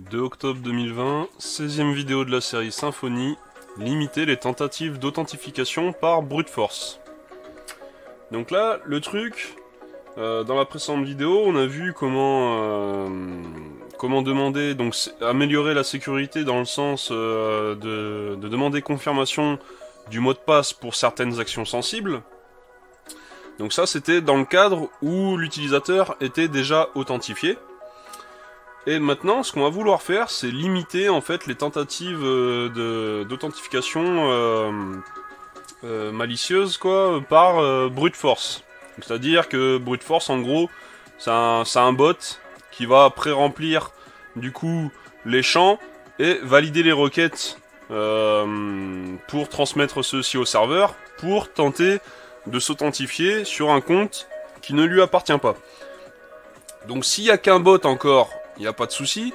2 octobre 2020, 16e vidéo de la série Symphonie, limiter les tentatives d'authentification par brute force. Donc là, le truc, dans la précédente vidéo, on a vu comment demander, donc améliorer la sécurité dans le sens de demander confirmation du mot de passe pour certaines actions sensibles. Donc ça, c'était dans le cadre où l'utilisateur était déjà authentifié. Et maintenant, ce qu'on va vouloir faire, c'est limiter en fait les tentatives d'authentification malicieuses quoi, par brute force. C'est-à-dire que brute force, en gros, c'est un bot qui va pré-remplir du coup les champs et valider les requêtes pour transmettre ceux-ci au serveur pour tenter de s'authentifier sur un compte qui ne lui appartient pas. Donc s'il n'y a qu'un bot encore, il n'y a pas de souci,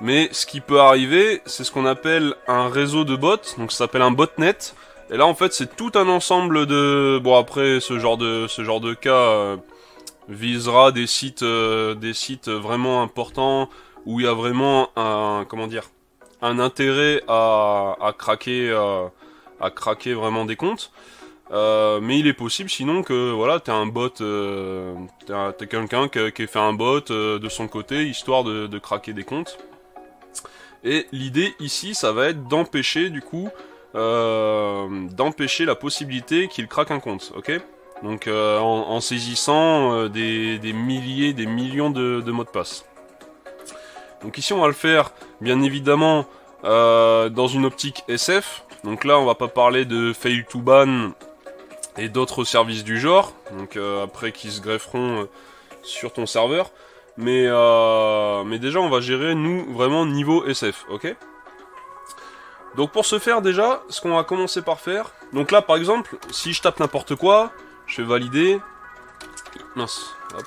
mais ce qui peut arriver, c'est ce qu'on appelle un réseau de bots, donc ça s'appelle un botnet, et là en fait c'est tout un ensemble de... Bon après ce genre de cas visera des sites vraiment importants, où il y a vraiment un, comment dire, un intérêt à craquer vraiment des comptes. Mais il est possible sinon que voilà, t'es un bot, t'es quelqu'un qui a fait un bot de son côté, histoire de craquer des comptes. Et l'idée ici, ça va être d'empêcher du coup, d'empêcher la possibilité qu'il craque un compte, ok? Donc en saisissant des milliers, des millions de mots de passe. Donc ici on va le faire, bien évidemment, dans une optique SF. Donc là on va pas parler de fail to ban et d'autres services du genre, donc après qui se grefferont sur ton serveur, mais déjà on va gérer nous vraiment niveau SF, ok? Donc pour ce faire déjà, ce qu'on va commencer par faire, donc là par exemple, si je tape n'importe quoi, je fais valider, mince, hop,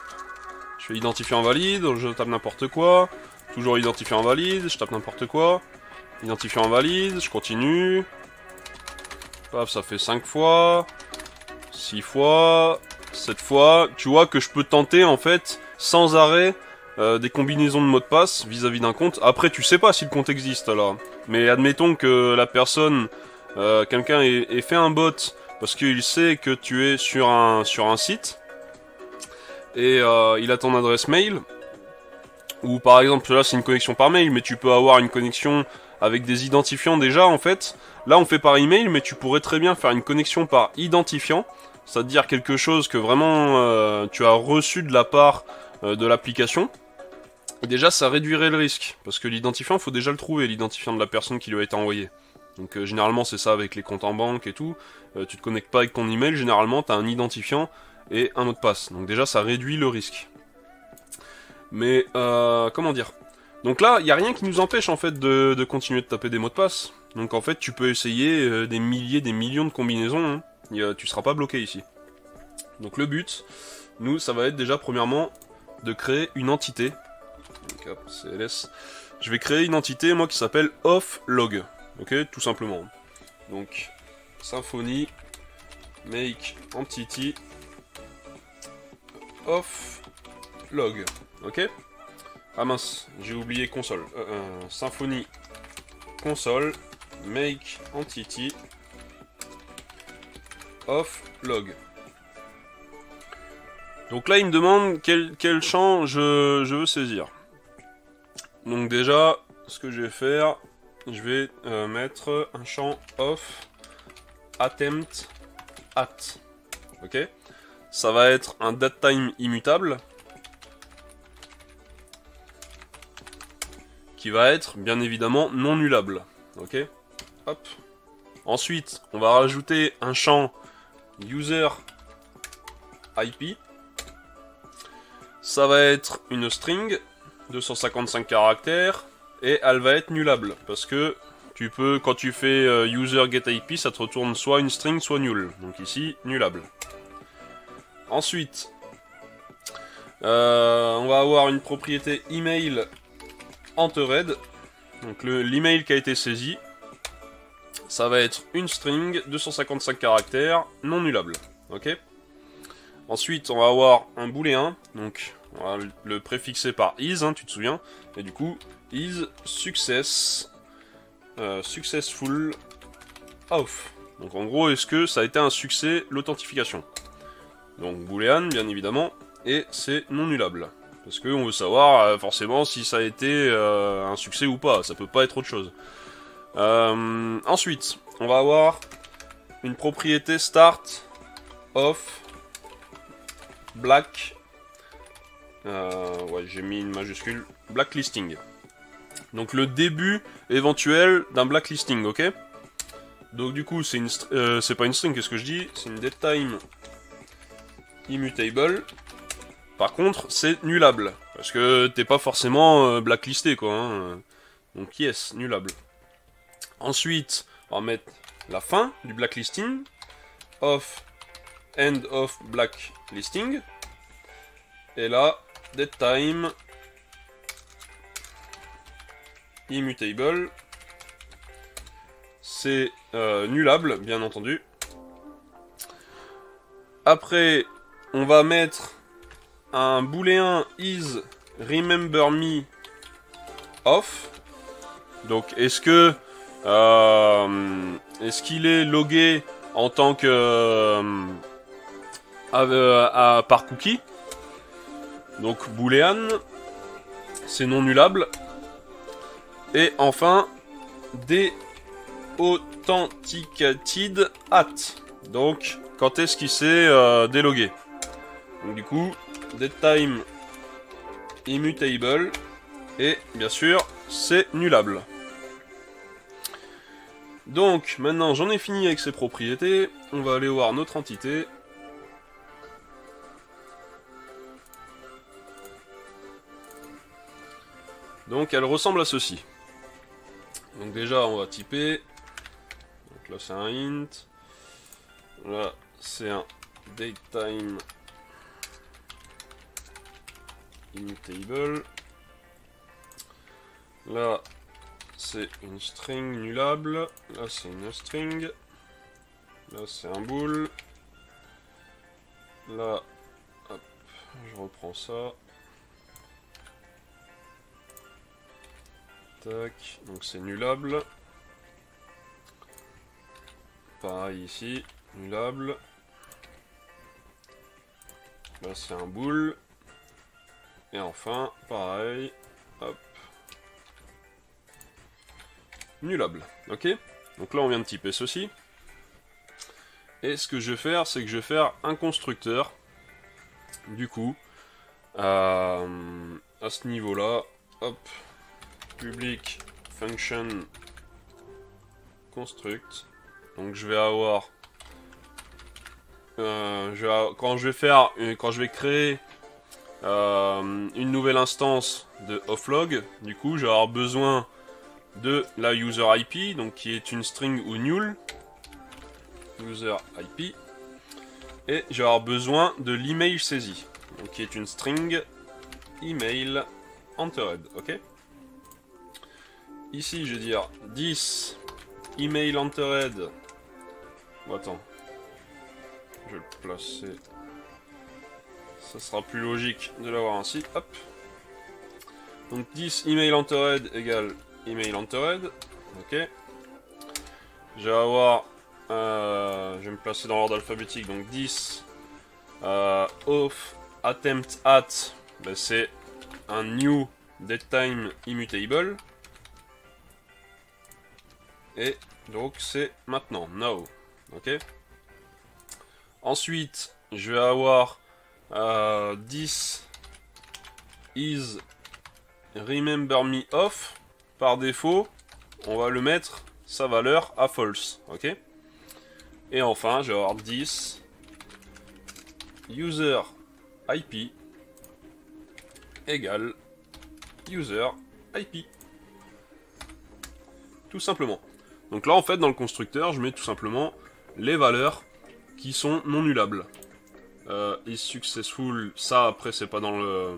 je fais identifier invalide, je tape n'importe quoi, toujours identifier invalide, je tape n'importe quoi, identifier invalide, je continue, paf, ça fait 5 fois, 6 fois, 7 fois, tu vois que je peux tenter en fait sans arrêt des combinaisons de mots de passe vis-à-vis d'un compte. Après tu sais pas si le compte existe là, mais admettons que la personne, quelqu'un ait fait un bot parce qu'il sait que tu es sur un site et il a ton adresse mail, ou par exemple là c'est une connexion par mail, mais tu peux avoir une connexion avec des identifiants déjà en fait. Là on fait par email, mais tu pourrais très bien faire une connexion par identifiant, c'est-à-dire quelque chose que vraiment tu as reçu de la part de l'application. Et déjà ça réduirait le risque, parce que l'identifiant, faut déjà le trouver, l'identifiant de la personne qui lui a été envoyé. Donc généralement c'est ça avec les comptes en banque et tout, tu te connectes pas avec ton email, généralement tu as un identifiant et un mot de passe. Donc déjà ça réduit le risque. Mais comment dire, donc là il n'y a rien qui nous empêche en fait de continuer de taper des mots de passe. Donc en fait tu peux essayer des milliers, des millions de combinaisons, hein. Tu seras pas bloqué ici. Donc le but, nous ça va être déjà premièrement de créer une entité. Donc hop, CLS. Je vais créer une entité moi qui s'appelle offlog. Ok, tout simplement. Donc Symfony make entity offlog. Ok. Ah mince, j'ai oublié console. Symfony console make entity offlog. Donc là il me demande quel champ je veux saisir. Donc déjà ce que je vais faire, je vais mettre un champ off attempt at. Ok. Ça va être un datetime immutable qui va être bien évidemment non nullable. Ok. Hop. Ensuite, on va rajouter un champ user IP. Ça va être une string de 155 caractères et elle va être nullable parce que tu peux, quand tu fais user get IP, ça te retourne soit une string soit null. Donc ici nullable. Ensuite, on va avoir une propriété email entered. Donc l'email qui a été saisi, ça va être une string de 155 caractères non nullable. Ok. Ensuite, on va avoir un booléen, donc on va le préfixer par is, hein, tu te souviens. Et du coup, is success, successful off. Donc en gros, est-ce que ça a été un succès l'authentification? Donc boolean, bien évidemment, et c'est non nullable. Parce qu'on veut savoir forcément si ça a été un succès ou pas, ça peut pas être autre chose. Ensuite, on va avoir une propriété start of black. Ouais, j'ai mis une majuscule. Blacklisting. Donc le début éventuel d'un blacklisting, ok? Donc du coup, c'est pas une string, qu'est-ce que je dis? C'est une datetime immutable. Par contre, c'est nullable. Parce que t'es pas forcément blacklisté, quoi. Hein. Donc yes, nullable. Ensuite, on va mettre la fin du blacklisting. Of end of blacklisting. Et là, datetime immutable. C'est nullable, bien entendu. Après, on va mettre un booléen is remember me off. Donc, est-ce qu'il est logué en tant que par cookie? Donc boolean, c'est non nullable. Et enfin, deauthenticated at. Donc, quand est-ce qu'il s'est délogué? Donc du coup, datetime immutable. Et bien sûr, c'est nullable. Donc, maintenant, j'en ai fini avec ces propriétés. On va aller voir notre entité. Donc, elle ressemble à ceci. Donc déjà, on va typer. Donc là, c'est un int. Là, c'est un datetime immutable. Là, c'est une string nullable. Là, c'est une string. Là, c'est un bool. Là, hop, je reprends ça. Tac, donc c'est nullable. Pareil ici, nullable. Là, c'est un bool. Et enfin, pareil, hop. Nullable, ok? Donc là on vient de typer ceci. Et ce que je vais faire, c'est que je vais faire un constructeur. Du coup, à ce niveau-là, hop, public function construct. Donc je vais avoir, quand je vais créer une nouvelle instance de offlog, du coup, je vais avoir besoin de la user IP, donc qui est une string ou null, user IP, et je vais avoir besoin de l'email saisi, donc qui est une string email entered, ok. Ici, je vais dire 10 email entered. Bon, attends, je vais le placer. Ça sera plus logique de l'avoir ainsi. Hop. Donc 10 email entered égale email entered, ok. Je vais avoir, je vais me placer dans l'ordre alphabétique, donc 10 of attempt at, ben c'est un new datetime immutable, et donc c'est maintenant, now, ok. Ensuite, je vais avoir 10 is remember me off. Par défaut, on va le mettre sa valeur à false, ok. Et enfin, je vais avoir 10 user IP égale user IP. Tout simplement. Donc là, en fait, dans le constructeur, je mets tout simplement les valeurs qui sont non nullables. Is successful, ça après c'est pas dans le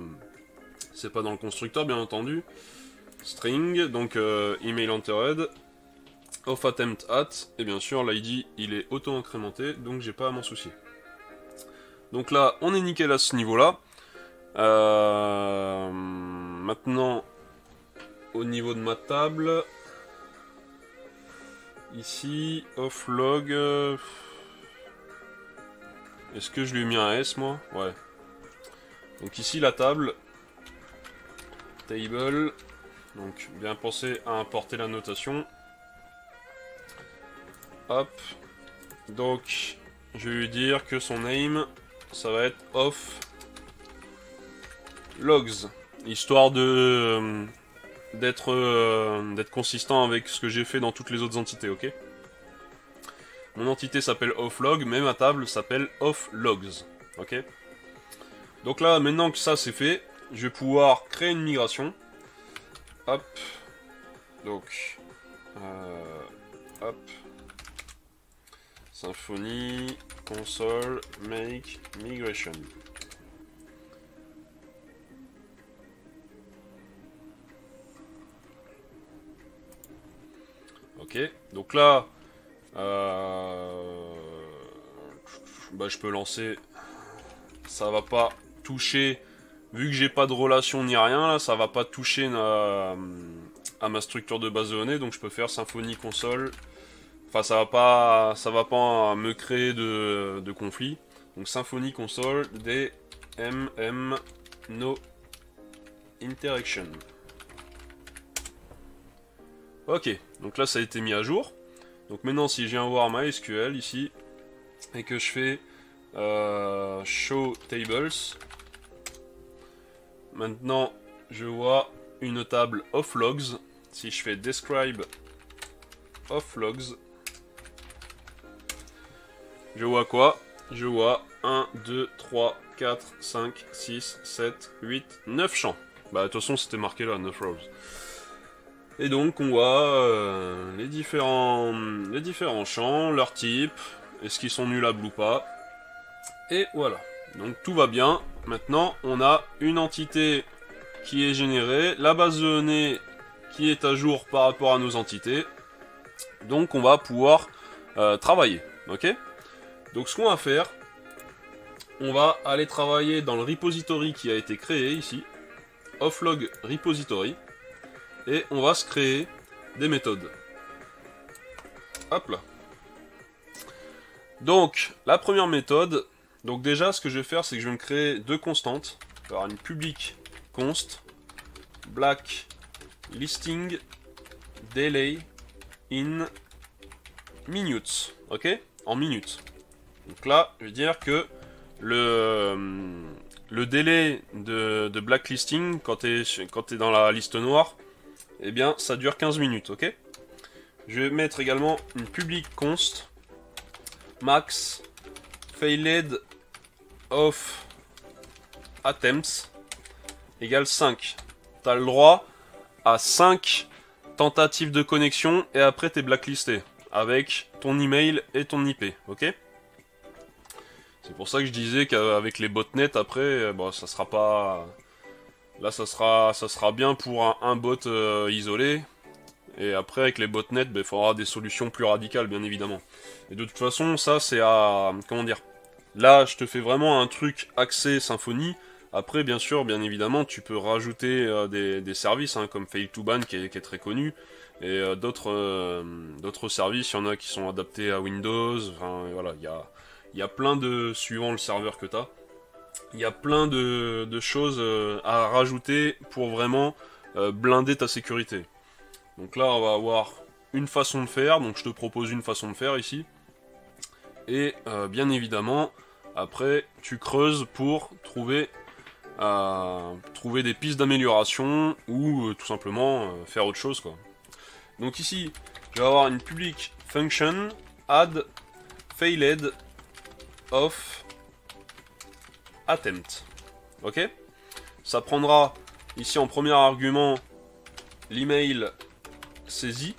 constructeur, bien entendu. String, donc email entered, of attempt at, et bien sûr l'ID il est auto-incrémenté, donc j'ai pas à m'en soucier. Donc là, on est nickel à ce niveau-là. Maintenant, au niveau de ma table, ici, offlog. Est-ce que je lui ai mis un S, moi? Ouais. Donc ici, la table. Table. Donc, bien penser à importer la notation. Hop. Donc, je vais lui dire que son name, ça va être off logs, histoire de d'être consistant avec ce que j'ai fait dans toutes les autres entités, ok? Mon entité s'appelle offlog, mais ma table s'appelle offlogs, ok? Donc là, maintenant que ça c'est fait, je vais pouvoir créer une migration. Hop. Donc, hop. Symfony, console, make, migration. Ok, donc là, je peux lancer. Ça va pas toucher, vu que j'ai pas de relation ni rien là, ça va pas toucher à ma structure de base de données, donc je peux faire Symfony console. Enfin, ça va pas me créer de conflit. Donc Symfony console DMM no interaction. Ok, donc là ça a été mis à jour. Donc maintenant si je viens voir MySQL ici et que je fais show tables, maintenant je vois une table of logs. Si je fais describe of logs, je vois quoi? Je vois 1, 2, 3, 4, 5, 6, 7, 8, 9 champs. Bah de toute façon c'était marqué là, 9 rows. Et donc on voit les différents champs, leur type, est-ce qu'ils sont nullables ou pas. Et voilà. Donc tout va bien. Maintenant on a une entité qui est générée, la base de données qui est à jour par rapport à nos entités. Donc on va pouvoir travailler. Ok? Donc ce qu'on va faire, on va aller travailler dans le repository qui a été créé ici, offlog repository. Et on va se créer des méthodes. Hop là. Donc, la première méthode. Donc déjà, ce que je vais faire, c'est que je vais me créer deux constantes. Je vais avoir une public const black listing delay in minutes. Ok? En minutes. Donc là, je vais dire que le délai de blacklisting, quand tu es dans la liste noire, eh bien, ça dure 15 minutes, ok? Je vais mettre également une public const max failed of attempts égale 5. Tu as le droit à 5 tentatives de connexion et après t'es blacklisté avec ton email et ton IP, ok? C'est pour ça que je disais qu'avec les botnets après, bon, ça sera pas... Là, ça sera bien pour un bot isolé. Et après, avec les botnets, il faudra des solutions plus radicales, bien évidemment. Et de toute façon, ça, c'est à... Comment dire? Là, je te fais vraiment un truc axé Symfony. Après, bien sûr, bien évidemment, tu peux rajouter des services, hein, comme Fail2Ban, qui est très connu. Et d'autres services, il y en a qui sont adaptés à Windows. Enfin, voilà, il y a plein de... Suivant le serveur que tu as. Il y a plein de choses à rajouter pour vraiment blinder ta sécurité. Donc là, on va avoir une façon de faire. Donc je te propose une façon de faire ici. Et bien évidemment, après, tu creuses pour trouver des pistes d'amélioration ou tout simplement faire autre chose, quoi. Donc ici, je vais avoir une public function add failed of attempt. Ok? Ça prendra ici en premier argument l'email saisi.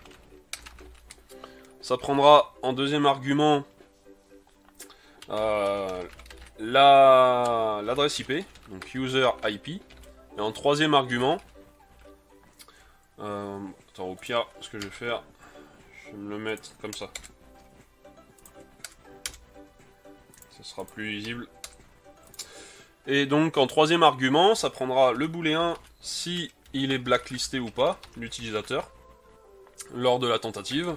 Ça prendra en deuxième argument l'adresse IP, donc user IP. Et en troisième argument, attends, au pire, ce que je vais faire, je vais me le mettre comme ça. Ça sera plus lisible. Et donc en troisième argument, ça prendra le booléen si il est blacklisté ou pas, l'utilisateur, lors de la tentative.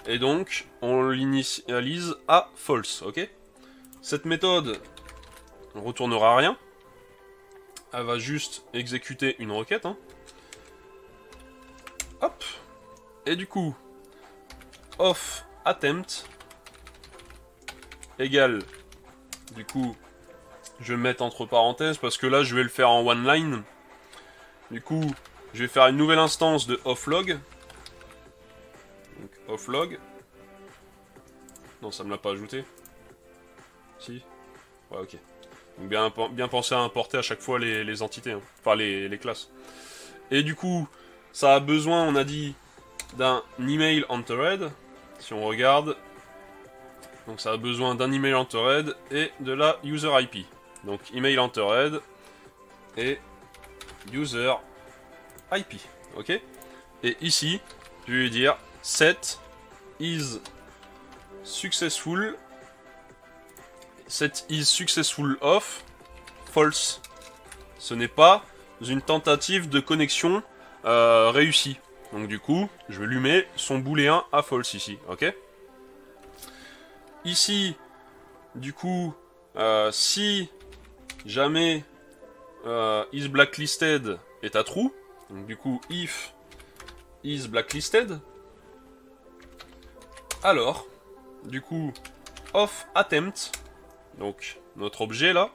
Et donc, on l'initialise à false, ok? Cette méthode ne retournera rien. Elle va juste exécuter une requête, hein. Hop. Et du coup, of attempt égale, du coup, je vais le mettre entre parenthèses parce que là, je vais le faire en one line. Du coup, je vais faire une nouvelle instance de offlog. Donc, offlog. Non, ça me l'a pas ajouté. Si. Ouais, ok. Donc, bien penser à importer à chaque fois les entités, hein. Enfin les classes. Et du coup, ça a besoin, on a dit, d'un email entered. Si on regarde, donc ça a besoin d'un email entered et de la user IP. Donc email entered et user IP, ok. Et ici, je vais lui dire set is successful of false. Ce n'est pas une tentative de connexion réussie. Donc du coup, je vais lui mettre son booléen à false ici, ok. Ici, du coup, si jamais is blacklisted est à true, donc du coup, if is blacklisted, alors, du coup, of attempt, donc notre objet là,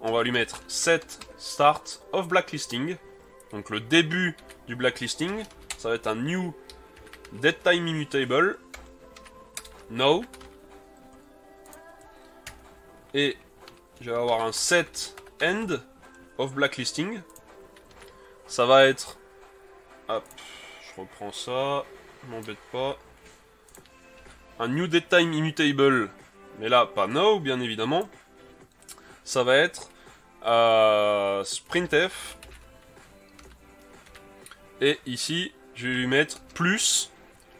on va lui mettre set start of blacklisting, donc le début du blacklisting, ça va être un new datetime immutable, no, et je vais avoir un set end of blacklisting, ça va être, hop, je reprends ça, m'embête pas, un new datetime immutable, mais là pas now bien évidemment, ça va être sprintf, et ici je vais lui mettre plus,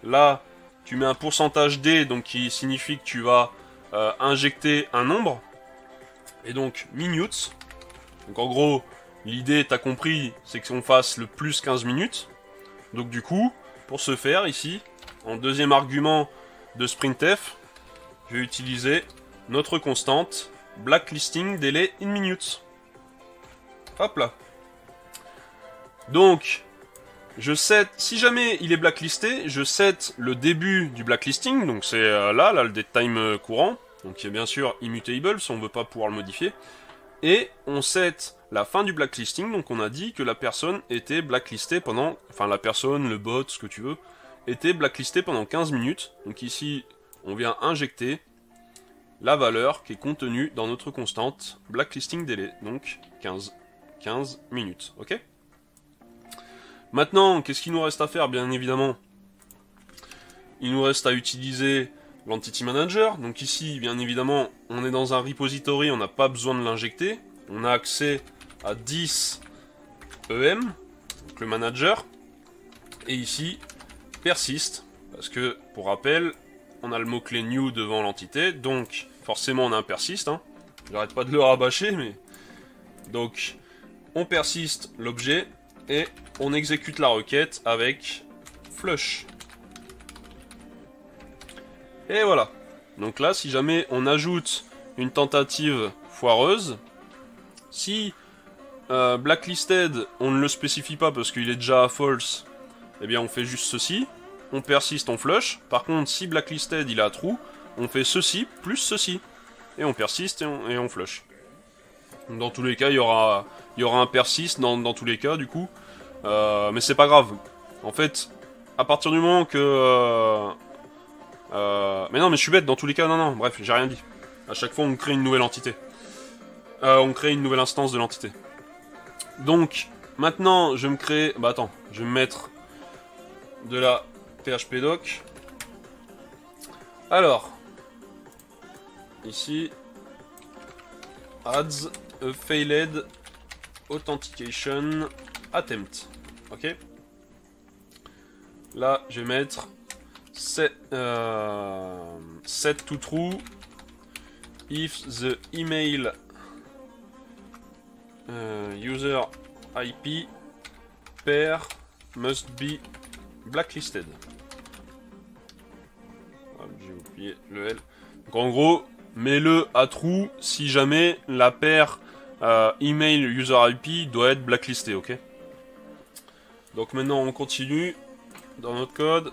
là tu mets un pourcentage d, donc qui signifie que tu vas injecter un nombre, et donc minutes, donc en gros l'idée t'as compris c'est qu'on fasse le plus 15 minutes, donc du coup pour ce faire ici en deuxième argument de sprintf je vais utiliser notre constante blacklisting delay in minutes, hop là. Donc je set, si jamais il est blacklisté, je set le début du blacklisting, donc c'est là le datetime courant, donc qui est bien sûr immutable si on veut pas pouvoir le modifier, et on set la fin du blacklisting, donc on a dit que la personne était blacklistée pendant, enfin la personne, le bot, ce que tu veux, était blacklistée pendant 15 minutes, donc ici on vient injecter la valeur qui est contenue dans notre constante blacklisting delay, donc 15 minutes, ok. Maintenant, qu'est-ce qu'il nous reste à faire? Bien évidemment, il nous reste à utiliser l'Entity Manager. Donc ici, bien évidemment, on est dans un repository, on n'a pas besoin de l'injecter. On a accès à 10 EM, donc le manager. Et ici, persist, parce que, pour rappel, on a le mot-clé new devant l'entité, donc forcément on a un persist. Hein. J'arrête pas de le rabâcher, mais... Donc, on persiste l'objet, et on exécute la requête avec flush. Et voilà. Donc là, si jamais on ajoute une tentative foireuse, si blacklisted, on ne le spécifie pas parce qu'il est déjà à false, eh bien on fait juste ceci, on persiste, on flush. Par contre, si blacklisted il est à true, on fait ceci plus ceci. Et on persiste et on flush. Dans tous les cas, il y aura un persist dans tous les cas, du coup. Mais c'est pas grave. En fait, à partir du moment que... mais non, mais je suis bête, dans tous les cas, non, bref, j'ai rien dit. À chaque fois, on crée une nouvelle entité. On crée une nouvelle instance de l'entité. Donc, maintenant, je vais me créer... Bah attends, je vais me mettre de la phpdoc. Alors, ici, adds a failed authentication attempt. Ok. Là, je vais mettre set to true if the email User IP pair must be blacklisted. Ah, j'ai oublié le L. Donc en gros, mets-le à true si jamais la paire email user IP doit être blacklistée, ok? Donc maintenant on continue dans notre code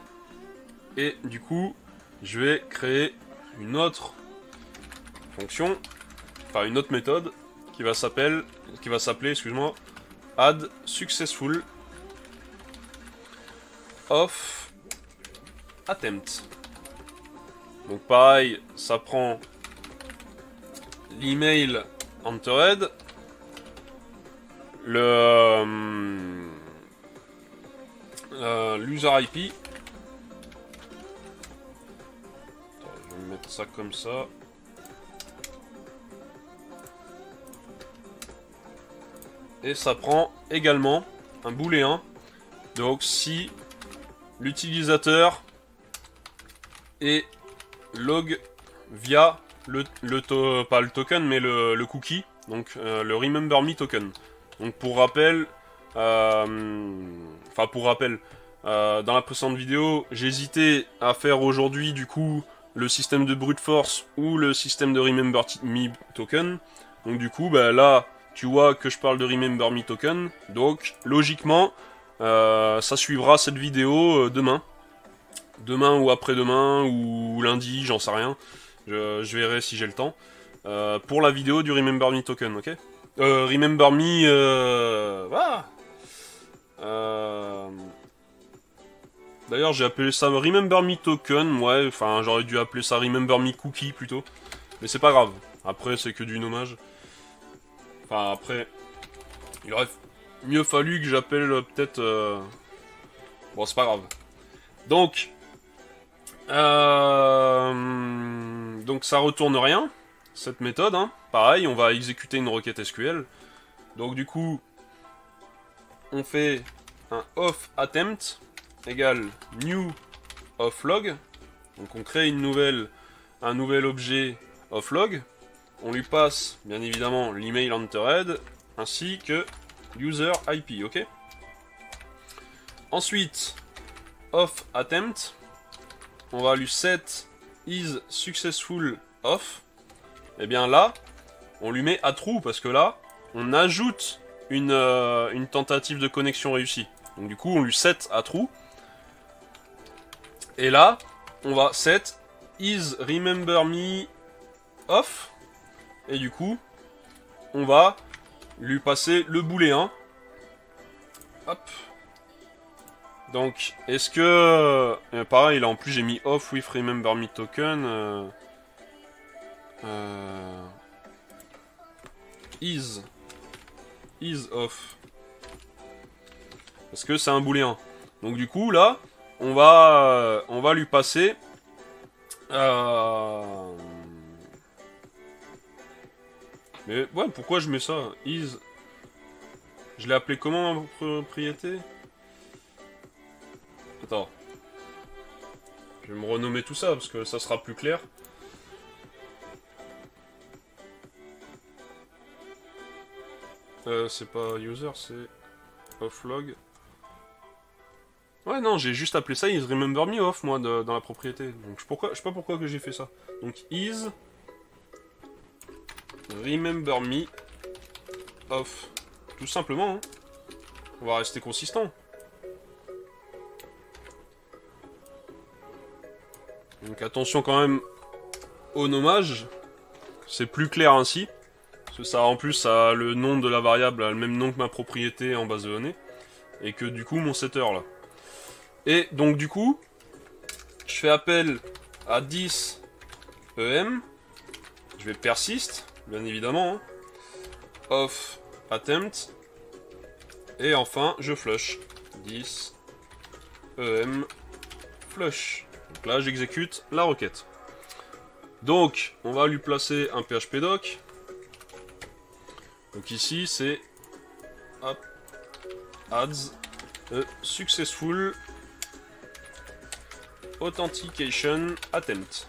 et du coup je vais créer une autre fonction, enfin une autre méthode qui va s'appeler, excuse-moi, add successful of attempt. Donc pareil, ça prend l'email entered, l'user IP. Attends, je vais mettre ça comme ça. Et ça prend également un booléen. Donc si l'utilisateur est log via pas le token mais le cookie, donc le remember me token. Donc pour rappel, dans la précédente vidéo, j'hésitais à faire aujourd'hui du coup le système de brute force ou le système de remember me token. Donc du coup, bah, là, tu vois que je parle de remember me token. Donc logiquement, ça suivra cette vidéo demain. Demain ou après-demain ou lundi, j'en sais rien. Je verrai si j'ai le temps. Pour la vidéo du remember me token, ok? Remember me... D'ailleurs, j'ai appelé ça Remember Me Token, ouais, enfin, j'aurais dû appeler ça Remember Me Cookie, plutôt. Mais c'est pas grave. Après, c'est que du nommage. Enfin, après, il aurait mieux fallu que j'appelle peut-être... Bon, c'est pas grave. Donc, ça retourne rien, cette méthode, hein. Pareil, on va exécuter une requête SQL. Donc, du coup, on fait un off attempt égale new offlog. Donc on crée un nouvel objet offlog. On lui passe bien évidemment l'email entered ainsi que user IP, ok? Ensuite, off attempt, on va lui set is successful off. Et bien là, on lui met à true parce que là, on ajoute une tentative de connexion réussie. Donc du coup, on lui set à true. Et là, on va set is remember me off. Et du coup, on va lui passer le booléen. Hop. Donc, est-ce que... pareil, là en plus j'ai mis off with remember me token. Is off. Parce que c'est un booléen. Donc du coup, là, on va lui passer... Mais ouais, pourquoi je mets ça? Is... Je l'ai appelé comment ma propriété? Attends. Je vais me renommer tout ça, parce que ça sera plus clair. C'est pas user, c'est offlog. Ouais, non, j'ai juste appelé ça is remember me off, moi, dans la propriété. Donc, je sais pas pourquoi que j'ai fait ça. Donc, is remember me off. Tout simplement, hein. On va rester consistant. Donc, attention quand même au nommage. C'est plus clair ainsi. Parce que ça, en plus, ça a le nom de la variable, a le même nom que ma propriété en base de données. Et que du coup, mon setter là. Et donc du coup, je fais appel à 10 EM. Je vais persist, bien évidemment. Hein. Off attempt. Et enfin, je flush. 10 EM flush. Donc là, j'exécute la requête. Donc, on va lui placer un phpdoc. Donc ici, c'est adds successful authentication attempt.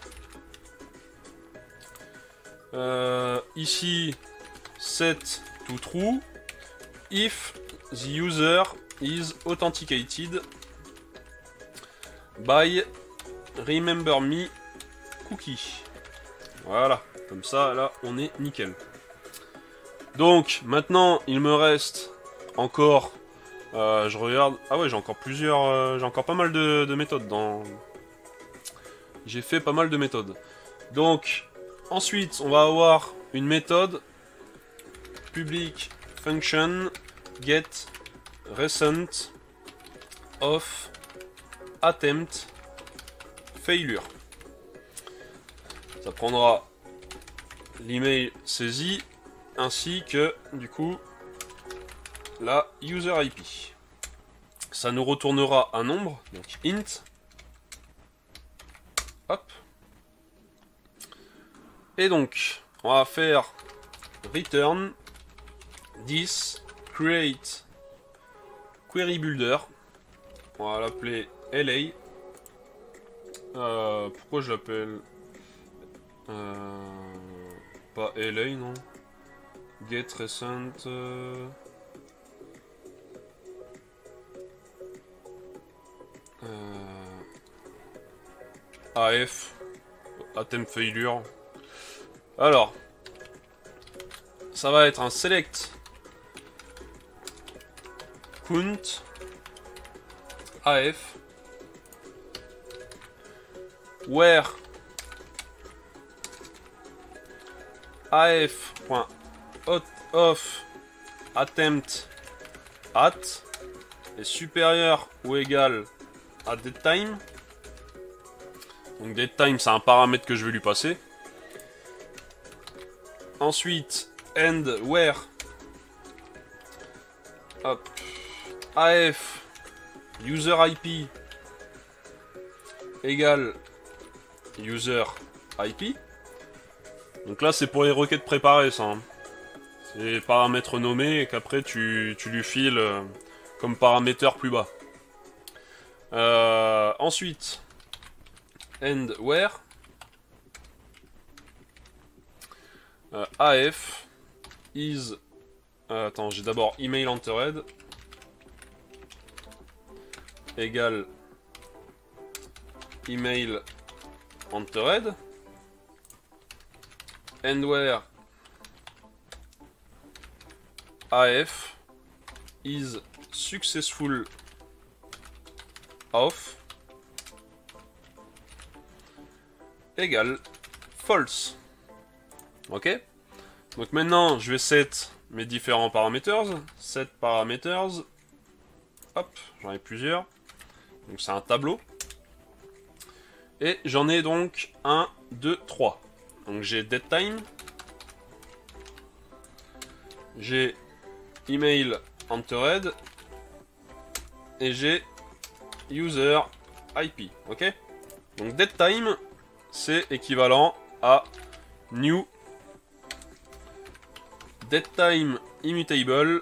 Ici, set to true. if the user is authenticated by remember me cookie. Voilà, comme ça là on est nickel. Donc maintenant il me reste encore, je regarde, ah ouais j'ai encore plusieurs, j'ai encore pas mal de méthodes dans... J'ai fait pas mal de méthodes. Donc ensuite on va avoir une méthode public function get recent of attempt failure. Ça prendra l'email saisi ainsi que du coup la user IP. Ça nous retournera un nombre, donc int. Hop. Et donc on va faire return this create query builder. On va l'appeler LA. Pourquoi je l'appelle pas LA, non? Get recent. AF. Attempt failure. Alors. Ça va être un select count AF where af.out attempt at est supérieur ou égal à datetime. Donc datetime c'est un paramètre que je vais lui passer. Ensuite and where hop, af user IP égale user IP. Donc là c'est pour les requêtes préparées ça. Hein. C'est les paramètres nommés et qu'après tu lui files comme paramétreur plus bas. Ensuite and where af is attends, j'ai d'abord email entered égale email entered and where af is successful of égale false. Ok. Donc maintenant je vais set mes différents parameters. Set parameters. Hop, j'en ai plusieurs. Donc c'est un tableau. Et j'en ai donc 1, 2, 3. Donc j'ai datetime. J'ai email entered. Et j'ai user IP. Ok. Donc datetime c'est équivalent à new datetime immutable.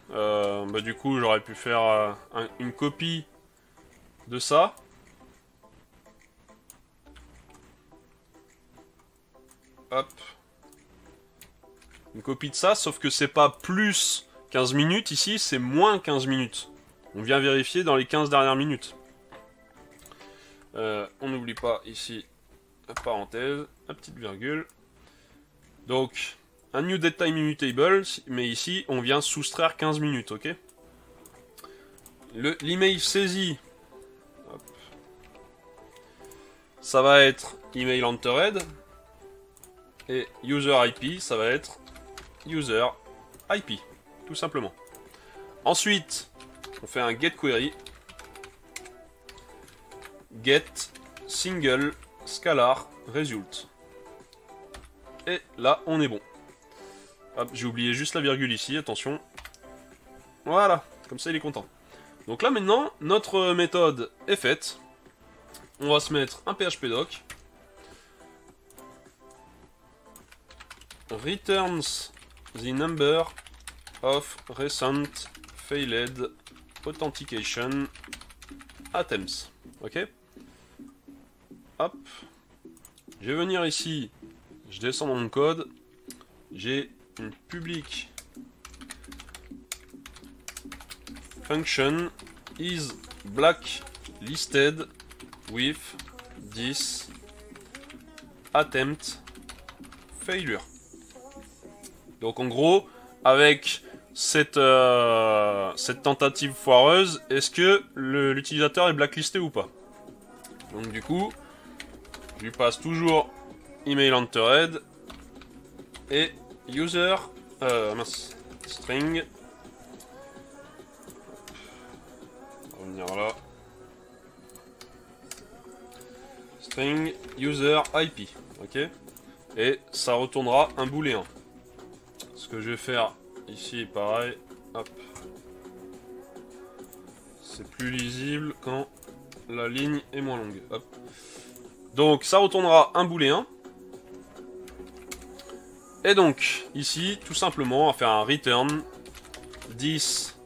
Du coup j'aurais pu faire une copie de ça. Hop. Une copie de ça, sauf que c'est pas plus 15 minutes ici, c'est moins 15 minutes. On vient vérifier dans les 15 dernières minutes. On n'oublie pas ici la parenthèse, la petite virgule. Donc, un new datetime immutable, mais ici on vient soustraire 15 minutes, ok? L'email saisi, hop, ça va être email entered. Et user IP, ça va être user IP, tout simplement. Ensuite, on fait un get query. Get single scalar result. Et là, on est bon. Hop, j'ai oublié juste la virgule ici, attention. Voilà, comme ça il est content. Donc là maintenant, notre méthode est faite. On va se mettre un PHP doc. Returns the number of recent failed authentication attempts. Ok. Hop. Je vais venir ici. Je descends dans mon code. J'ai une public function is blacklisted with this attempt failure. Donc en gros, avec cette tentative foireuse, est-ce que l'utilisateur est blacklisté ou pas? Donc du coup, je lui passe toujours email entered et user string. On va revenir là. String user IP, ok, et ça retournera un booléen. Ce que je vais faire ici, pareil, hop, c'est plus lisible quand la ligne est moins longue, hop. Donc ça retournera un booléen. Et donc ici, tout simplement, on va faire un return this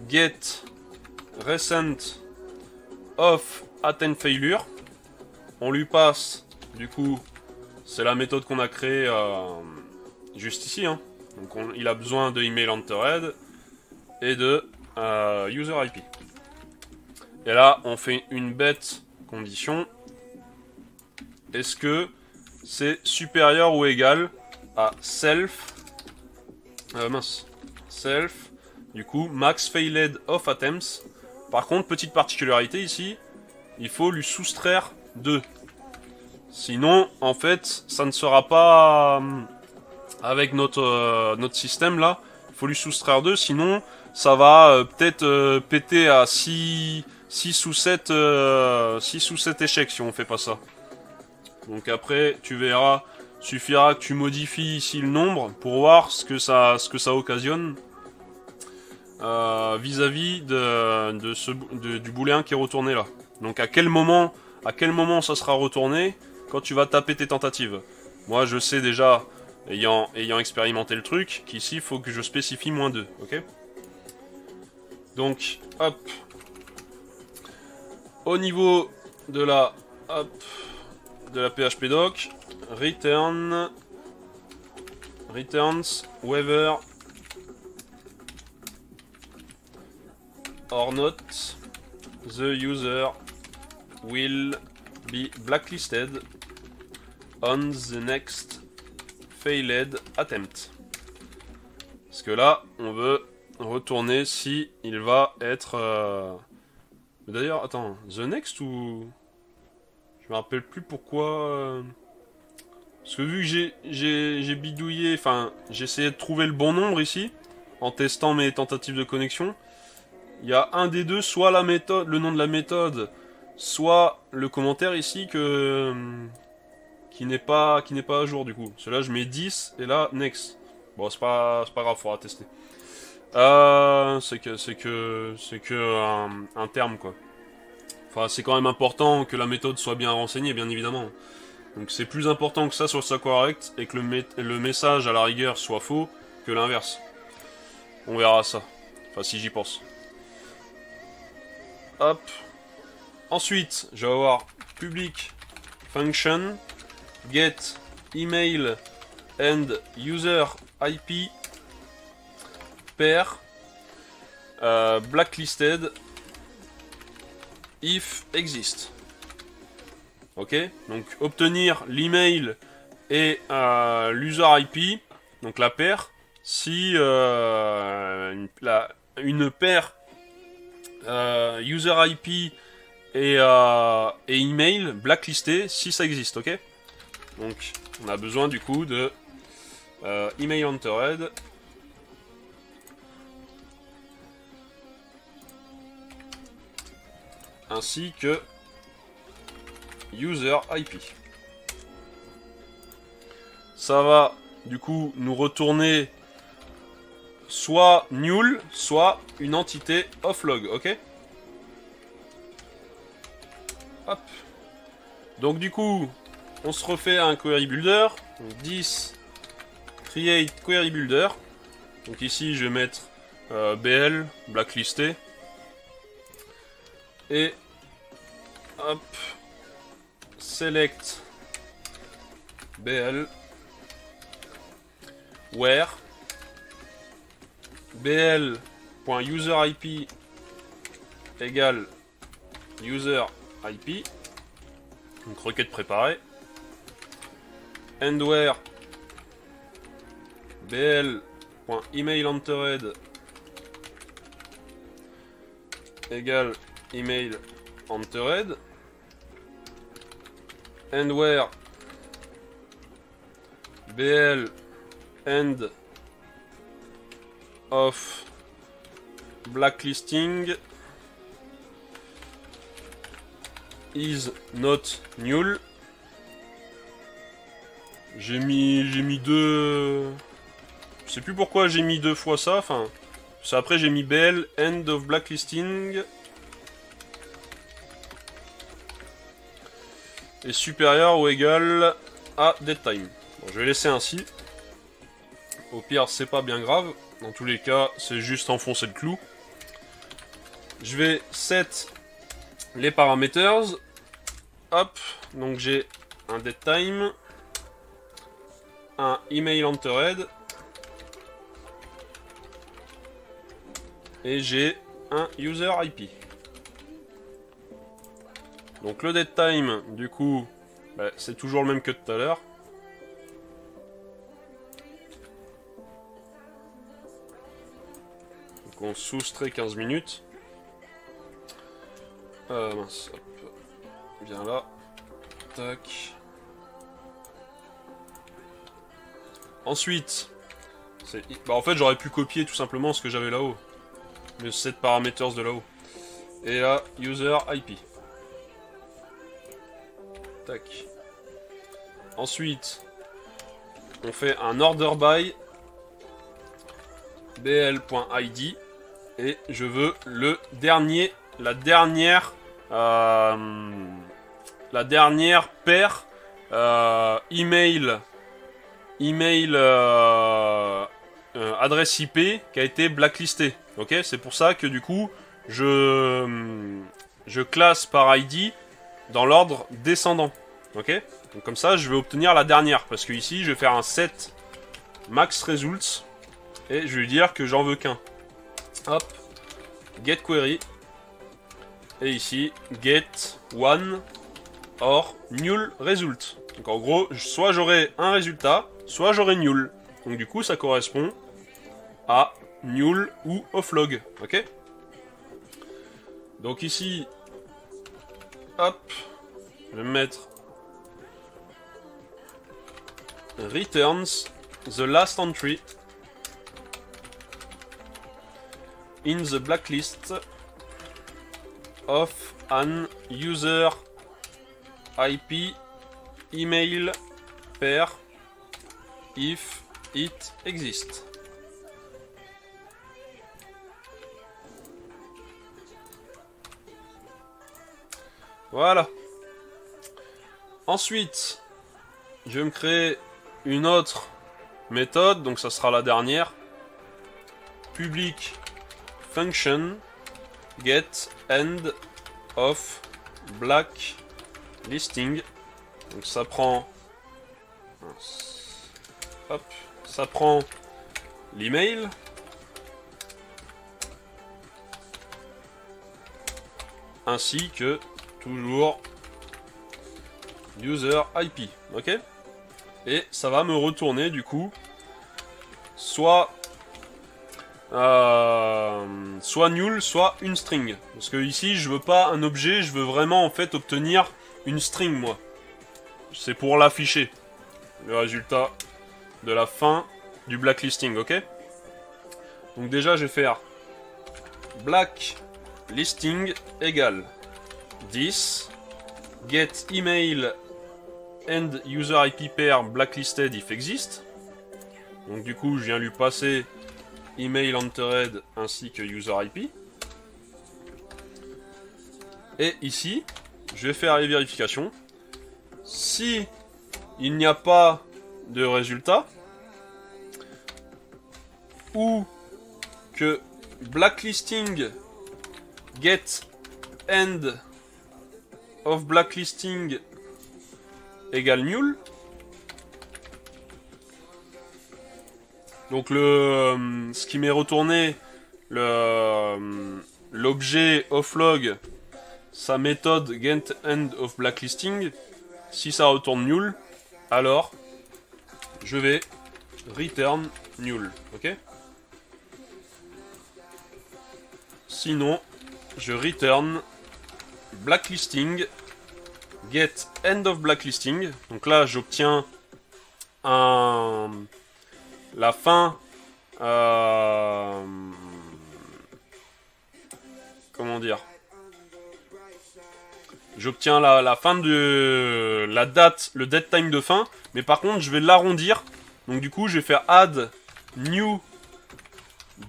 get recent of attempt failure. On lui passe, du coup, c'est la méthode qu'on a créée juste ici. Hein. Donc il a besoin de email entered et de user IP. Et là, on fait une bête condition. Est-ce que c'est supérieur ou égal à self, self, du coup, max failed of attempts. Par contre, petite particularité ici, il faut lui soustraire 2. Sinon, en fait, ça ne sera pas avec notre système là. Il faut lui soustraire 2, sinon ça va peut-être péter à 6 ou 7 échecs si on fait pas ça. Donc après, tu verras, suffira que tu modifies ici le nombre pour voir ce que ça occasionne vis-à-vis du booléen qui est retourné là. Donc à quel moment ça sera retourné quand tu vas taper tes tentatives. Moi je sais déjà, ayant expérimenté le truc, qu'ici il faut que je spécifie -2, ok. Donc hop, au niveau de la PHP doc, returns whether or not the user will be blacklisted on the next failed attempt. Parce que là, on veut retourner si il va être... D'ailleurs, attends, the next ou... Je me rappelle plus pourquoi... Parce que vu que j'ai bidouillé, enfin, j'ai essayé de trouver le bon nombre ici, en testant mes tentatives de connexion, il y a un des deux, soit la méthode, le nom de la méthode, soit le commentaire ici qui n'est pas à jour du coup. Celui-là je mets 10 et là next. Bon c'est pas grave, faudra tester. C'est que un terme quoi. Enfin c'est quand même important que la méthode soit bien renseignée bien évidemment. Donc c'est plus important que ça soit correct et que le message à la rigueur soit faux que l'inverse. On verra ça. Enfin si j'y pense. Hop. Ensuite, je vais avoir public function get email and user IP pair blacklisted if exist. Ok, donc obtenir l'email et l'user IP, donc la paire, si une paire user IP et email blacklisté si ça existe, ok. Donc on a besoin du coup de email entered ainsi que user IP. Ça va du coup nous retourner soit null, soit une entité offlog, ok. Hop. Donc du coup, on se refait un query builder. Donc 10 create query builder. Donc ici, je vais mettre BL blacklisté. Et hop, select BL where BL.userIP égale user IP, donc requête préparée, endwhere bl.emailentered égale email entered, endwhere bl end of blacklisting is not null. J'ai mis deux. Je sais plus pourquoi j'ai mis deux fois ça. Enfin, après j'ai mis bl end of blacklisting est supérieur ou égal à deadtime. Bon, je vais laisser ainsi. Au pire, c'est pas bien grave. Dans tous les cas, c'est juste enfoncer le clou. Je vais set les parameters. Hop, donc j'ai un deadtime, un email entered et j'ai un user IP. Donc le deadtime, du coup, bah, c'est toujours le même que tout à l'heure. Donc on soustrait 15 minutes. Mince, hop. Bien là. Tac. Ensuite, bah en fait j'aurais pu copier tout simplement ce que j'avais là-haut. Le set parameters de là-haut. Et là, user IP. Tac. Ensuite, on fait un order by bl.id et je veux la dernière paire email adresse IP qui a été blacklistée. Ok, c'est pour ça que du coup je classe par ID dans l'ordre descendant. Ok, donc comme ça je vais obtenir la dernière parce que ici je vais faire un set max results et je vais lui dire que j'en veux qu'un. Hop, get query et ici get one or null result. Donc en gros, soit j'aurai un résultat, soit j'aurai null. Donc du coup, ça correspond à null ou offlog. Ok. Donc ici, hop, je vais mettre returns the last entry in the blacklist of an user IP email pair if it exists. Voilà. Ensuite, je vais me créer une autre méthode, donc ça sera la dernière. Public function get end of blacklisting. Donc ça prend, hop, ça prend l'email, ainsi que toujours user IP, ok. Et ça va me retourner du coup soit null, soit une string. Parce que ici je veux pas un objet, je veux vraiment en fait obtenir une string moi. C'est pour l'afficher, le résultat de la fin du blacklisting, ok. Donc déjà je vais faire blacklisting égale 10 get email and user IP pair blacklisted if exist. Donc du coup je viens lui passer email entered ainsi que user IP. Et ici je vais faire les vérifications. Si il n'y a pas de résultat ou que blacklisting get end of blacklisting égale null. Donc ce qui m'est retourné, le l'objet offlog, sa méthode getEnd of blacklisting, si ça retourne nul, alors je vais return nul, ok? Sinon, je return blacklisting getEnd of blacklisting. Donc là, j'obtiens la fin. Comment dire? J'obtiens la fin de la date, le dead time de fin, mais par contre je vais l'arrondir. Donc du coup je vais faire add new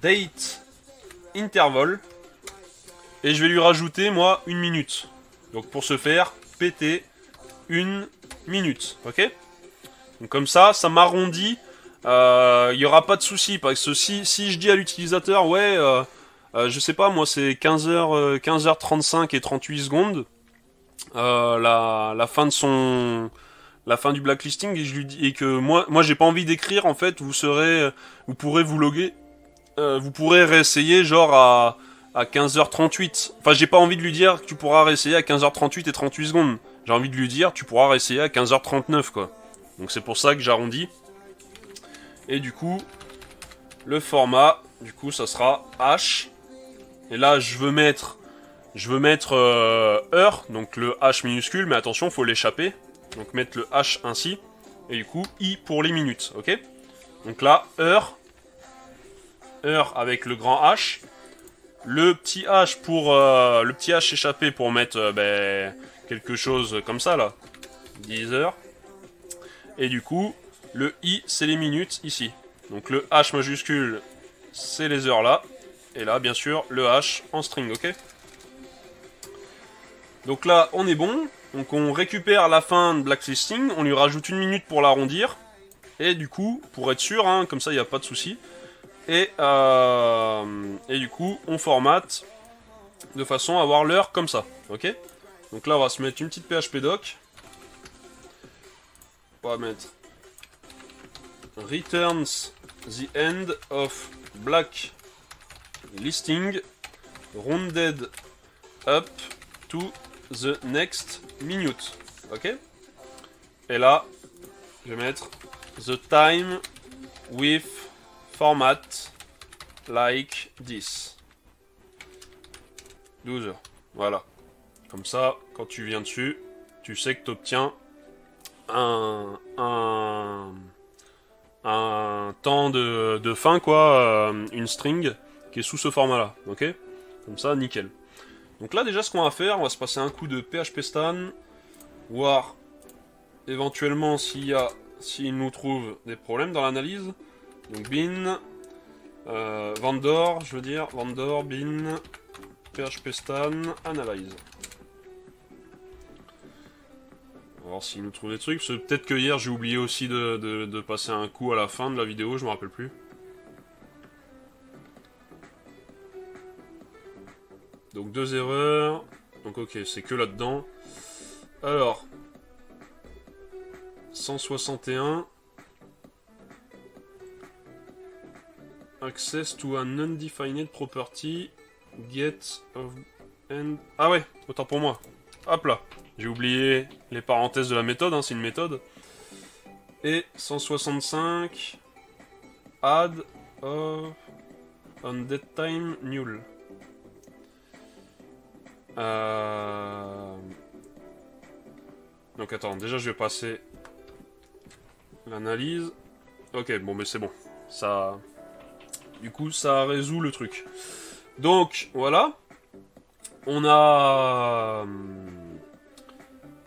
date interval et je vais lui rajouter moi 1 minute. Donc pour ce faire, pt 1 minute, ok? Donc comme ça m'arrondit. Il n'y aura pas de souci parce que si je dis à l'utilisateur ouais je sais pas moi c'est 15h35 et 38 secondes la fin de la fin du blacklisting et je lui dis et que moi j'ai pas envie d'écrire en fait vous pourrez vous loguer vous pourrez réessayer genre à 15h38. Enfin j'ai pas envie de lui dire que tu pourras réessayer à 15h38 et 38 secondes. J'ai envie de lui dire tu pourras réessayer à 15h39 quoi. Donc c'est pour ça que j'arrondis. Et du coup le format du coup ça sera H. Et là je veux mettre heure, donc le H minuscule, mais attention, faut l'échapper. Donc mettre le H ainsi. Et du coup, I pour les minutes, ok? Donc là, heure avec le grand H. Le petit H pour le petit H échappé pour mettre quelque chose comme ça là. 10 heures. Et du coup, le I c'est les minutes ici. Donc le H majuscule c'est les heures là. Et là, bien sûr, le H en string, ok? Donc là, on est bon. Donc on récupère la fin de blacklisting, on lui rajoute 1 minute pour l'arrondir. Et du coup, pour être sûr, hein, comme ça, il n'y a pas de souci. Et du coup, on formate de façon à avoir l'heure comme ça, ok? Donc là, on va se mettre une petite PHP doc. On va mettre returns the end of blacklisting rounded up to the next minute, ok? Et là, je vais mettre the time with format like this. 12 heures, voilà. Comme ça, quand tu viens dessus, tu sais que tu obtiens un temps de fin, quoi, une string qui est sous ce format-là, ok? Comme ça, nickel. Donc là déjà ce qu'on va faire, on va se passer un coup de PHP Stan, voir éventuellement s'il nous trouve des problèmes dans l'analyse. Donc bin, vendor, vendor, bin, PHP Stan, analyse. On va voir s'il nous trouve des trucs, parce que peut-être que hier j'ai oublié aussi de passer un coup à la fin de la vidéo, je me rappelle plus. Donc 2 erreurs. Donc ok, c'est que là-dedans. Alors. 161. Access to an undefined property. Get of end. Ah ouais, autant pour moi. Hop là. J'ai oublié les parenthèses de la méthode, hein, c'est une méthode. Et 165. Add of on dead time null. Donc attends, déjà je vais passer l'analyse. Ok, bon mais c'est bon. Ça, du coup, ça résout le truc. Donc voilà, on a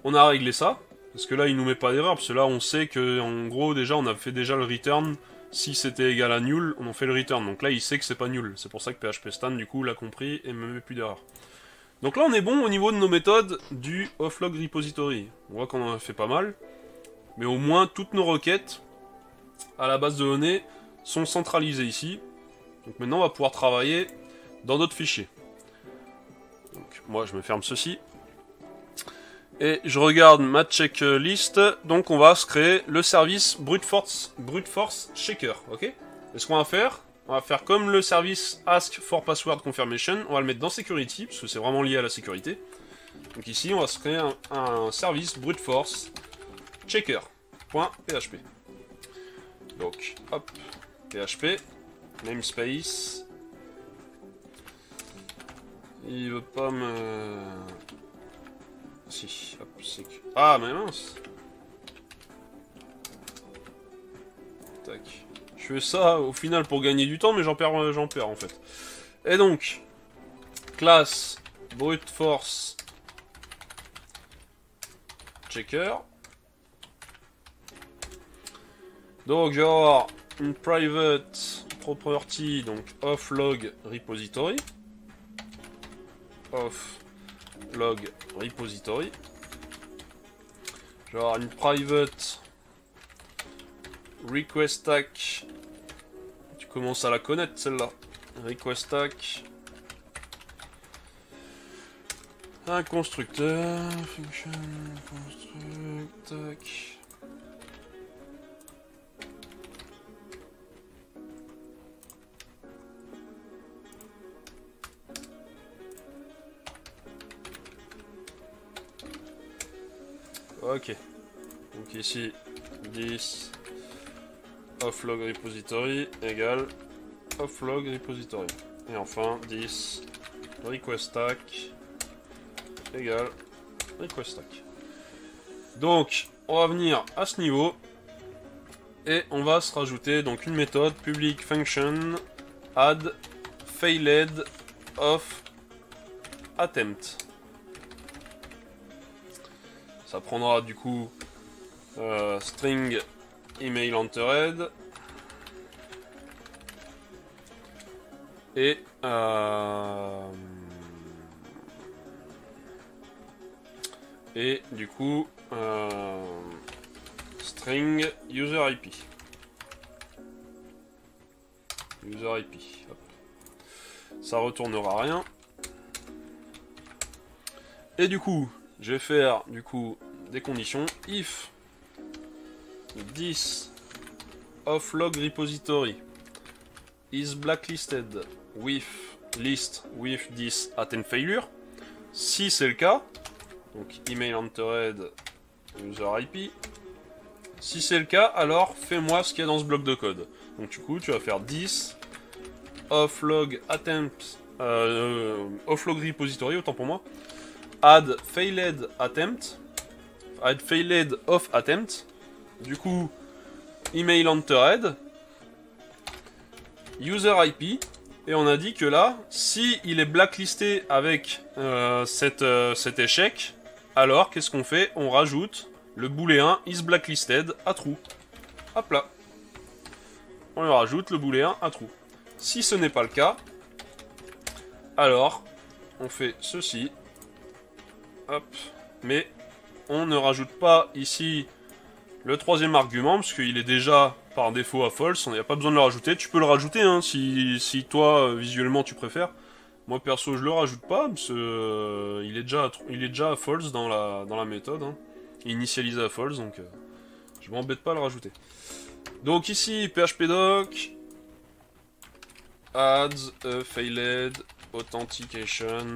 réglé ça. Parce que là, il nous met pas d'erreur. Parce que là, on sait que en gros déjà, on a fait déjà le return. Si c'était égal à nul, on en fait le return. Donc là, il sait que c'est pas nul. C'est pour ça que PHP Stan, du coup, l'a compris et me met plus d'erreur. Donc là, on est bon au niveau de nos méthodes du offlog repository. On voit qu'on en a fait pas mal. Mais au moins, toutes nos requêtes à la base de données sont centralisées ici. Donc maintenant, on va pouvoir travailler dans d'autres fichiers. Donc moi, je me ferme ceci. Et je regarde ma checklist. Donc on va se créer le service brute force shaker. Ok. Et ce qu'on va faire, on va faire comme le service ask for password confirmation, on va le mettre dans security, parce que c'est vraiment lié à la sécurité. Donc ici, on va se créer un service brute force checker.php. Donc, hop, php, namespace. Il veut pas me... Si, hop, c'est que... Ah, mais mince. Tac. Je fais ça au final pour gagner du temps, mais j'en perds en fait. Et donc, classe brute force checker. Donc, je vais avoir une private property, donc offlog repository. Offlog repository. Je vais avoir une private request stack. Tu commences à la connaître celle-là. Request stack. Un constructeur. Function. Construct. Tac. Ok. Donc ici 10 offlog repository égale offlog repository. Et enfin 10 request stack égale request stack. Donc on va venir à ce niveau et on va se rajouter donc une méthode public function add failed of attempt. Ça prendra du coup string email entered et du coup string user IP. User IP. Hop. Ça retournera rien. Et du coup, je vais faire du coup des conditions if 10 offlog repository is blacklisted with list with 10 attempt failure. Si c'est le cas, donc email entered user IP. Si c'est le cas, alors fais-moi ce qu'il y a dans ce bloc de code. Donc du coup, tu vas faire 10 offlog attempt offlog repository, autant pour moi. Add failed attempt. Add failed of attempt. Du coup, email entered. User IP. Et on a dit que là, si il est blacklisté avec cet échec, alors qu'est-ce qu'on fait? On rajoute le booléen is blacklisted à true. Hop là. On lui rajoute le booléen à true. Si ce n'est pas le cas, alors on fait ceci. Hop. Mais on ne rajoute pas ici le troisième argument, parce qu'il est déjà par défaut à false, il n'y a pas besoin de le rajouter. Tu peux le rajouter hein, si toi visuellement tu préfères. Moi perso je le rajoute pas, parce que il est déjà à false dans la méthode. Hein. Initialisé à false, donc je m'embête pas à le rajouter. Donc ici phpdoc adds a failed authentication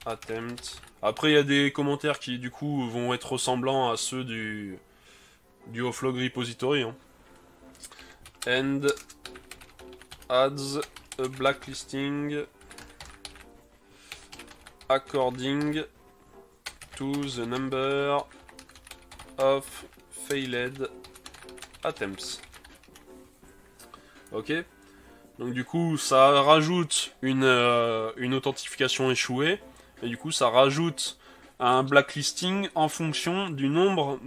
attempt. Après il y a des commentaires qui du coup vont être ressemblants à ceux du offlog repository. Hein. And adds a blacklisting according to the number of failed attempts. Ok. Donc du coup ça rajoute une authentification échouée et du coup ça rajoute un blacklisting en fonction du nombre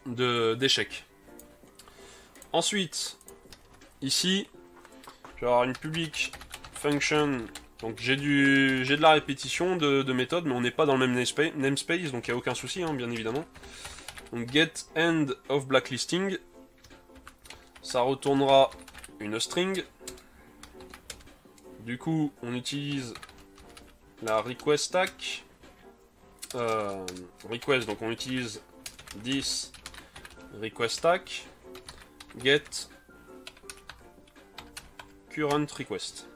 d'échecs. Ensuite, ici, je vais avoir une public function. Donc j'ai de la répétition de méthodes, mais on n'est pas dans le même namespace, donc il n'y a aucun souci, hein, bien évidemment. Donc get end of blacklisting, ça retournera une string. Du coup, on utilise la request stack. Request, donc on utilise 10 request stack. Get current request.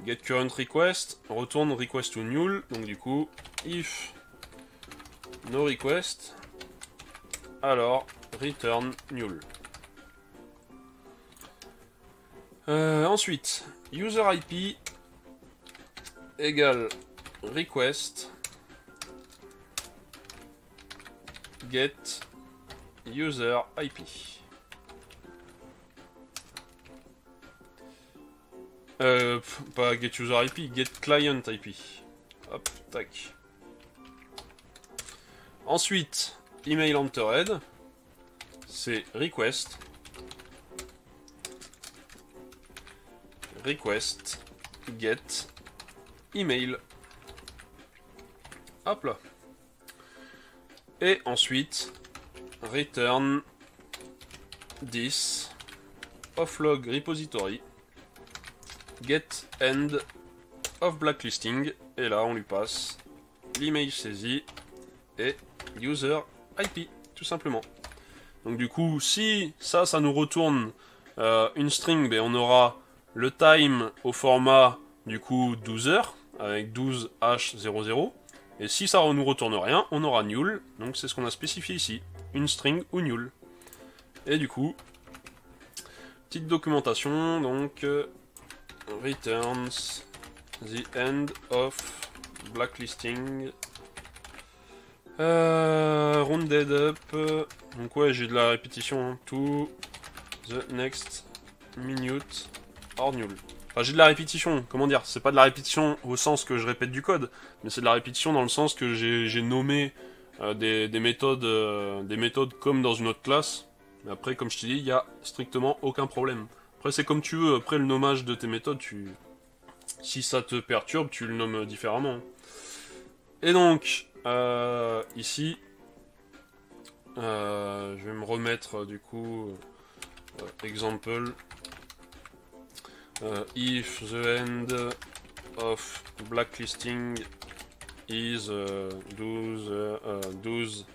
Get current request, retourne request to null, donc du coup, if no request, alors return null. Ensuite, user IP égale request get user IP. Pas get user IP, get client IP. Hop, tac. Ensuite, email entered, c'est request get email. Hop là. Et ensuite, return this offlog repository get end of blacklisting. Et là, on lui passe l'email saisi et user IP, tout simplement. Donc du coup, si ça nous retourne une string, ben, on aura le time au format du coup 12 heures avec 12h00. Et si ça nous retourne rien, on aura null. Donc c'est ce qu'on a spécifié ici, une string ou null. Et du coup, petite documentation, donc returns the end of blacklisting. Rounded up. Donc ouais, j'ai de la répétition. Hein, to the next minute or null. Enfin, j'ai de la répétition, comment dire, c'est pas de la répétition au sens que je répète du code, mais c'est de la répétition dans le sens que j'ai nommé des méthodes comme dans une autre classe. Mais après, comme je te dis, il n'y a strictement aucun problème. Après, c'est comme tu veux, après le nommage de tes méthodes, si ça te perturbe, tu le nommes différemment. Et donc, ici, je vais me remettre du coup, example. If the end of blacklisting is 12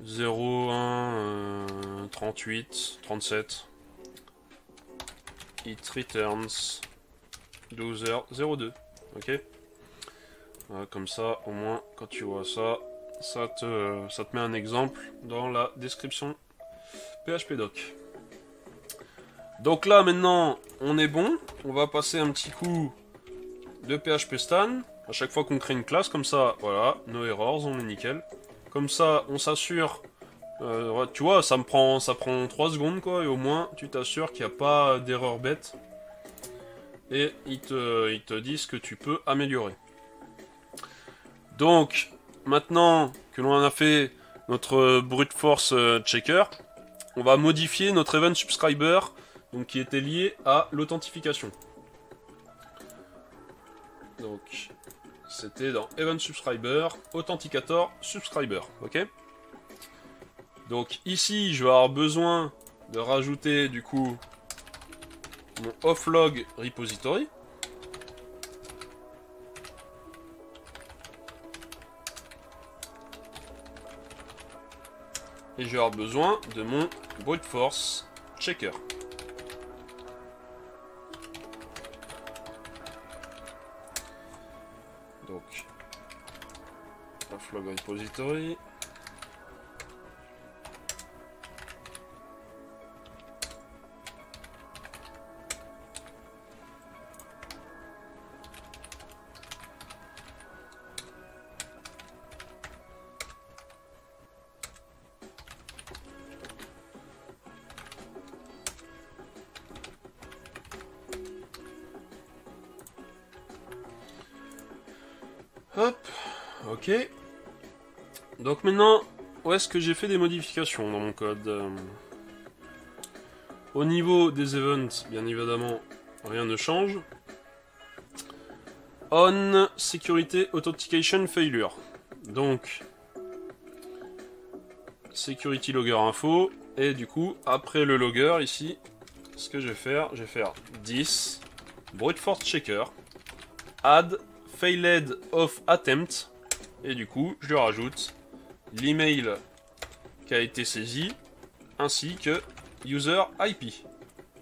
01 38 37, it returns 12h02. Ok, comme ça au moins quand tu vois ça, ça te met un exemple dans la description PHPDoc. Donc là maintenant on est bon, on va passer un petit coup de PHP Stan à chaque fois qu'on crée une classe, comme ça voilà, no errors, on est nickel. Comme ça on s'assure, tu vois, ça prend 3 secondes quoi, et au moins tu t'assures qu'il n'y a pas d'erreur bête. Et ils te disent que tu peux améliorer. Donc maintenant que l'on a fait notre brute force checker, on va modifier notre event subscriber, donc qui était lié à l'authentification. Donc c'était dans event subscriber, authenticator subscriber, ok. Donc ici je vais avoir besoin de rajouter du coup mon offlog repository. Et je vais avoir besoin de mon brute force checker. Donc, offlog repository. Hop, ok. Donc maintenant, où est-ce que j'ai fait des modifications dans mon code? Au niveau des events, bien évidemment, rien ne change. On Security Authentication Failure. Donc, Security Logger Info. Et du coup, après le logger, ici, ce que je vais faire 10 Brute Force Checker. Add Failed of Attempt. Et du coup, je rajoute l'email qui a été saisi, ainsi que user IP.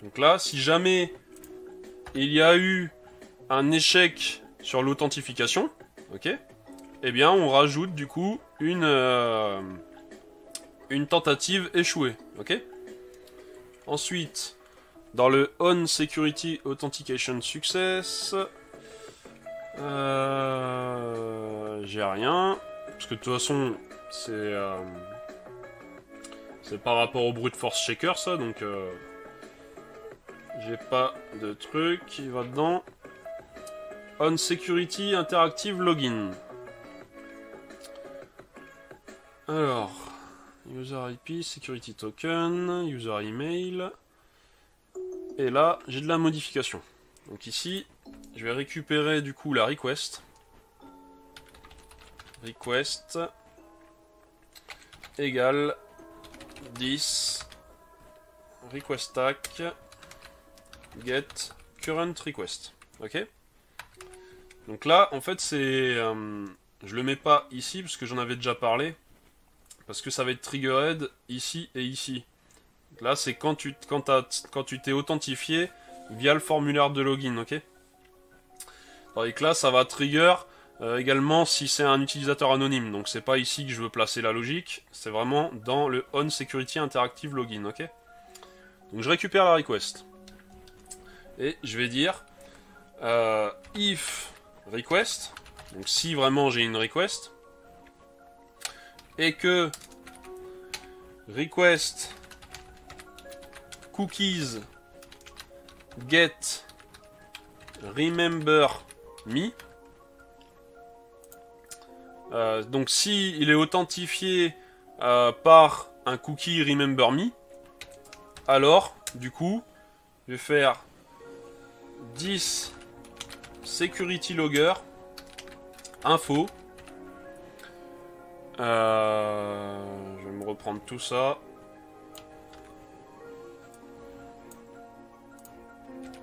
Donc là, si jamais il y a eu un échec sur l'authentification, ok, eh bien on rajoute du coup une tentative échouée, ok. Ensuite, dans le On Security Authentication Success, j'ai rien, parce que de toute façon c'est par rapport au brute force checker ça, donc j'ai pas de truc qui va dedans. On Security Interactive Login. Alors, User IP, Security Token, User Email. Et là, j'ai de la modification. Donc ici, je vais récupérer du coup la request. Request égale 10 request stack get current request. Ok. Donc là, en fait, c'est je le mets pas ici parce que j'en avais déjà parlé, parce que ça va être triggered ici et ici. Donc là, c'est quand tu t'es authentifié via le formulaire de login, ok. Tandis que là, ça va trigger également si c'est un utilisateur anonyme. Donc c'est pas ici que je veux placer la logique, c'est vraiment dans le On Security Interactive Login, ok. Donc je récupère la request. Et je vais dire if request, donc si vraiment j'ai une request, et que request cookies get remember me, donc si il est authentifié par un cookie remember me, alors du coup je vais faire 10 security logger info. Je vais me reprendre tout ça.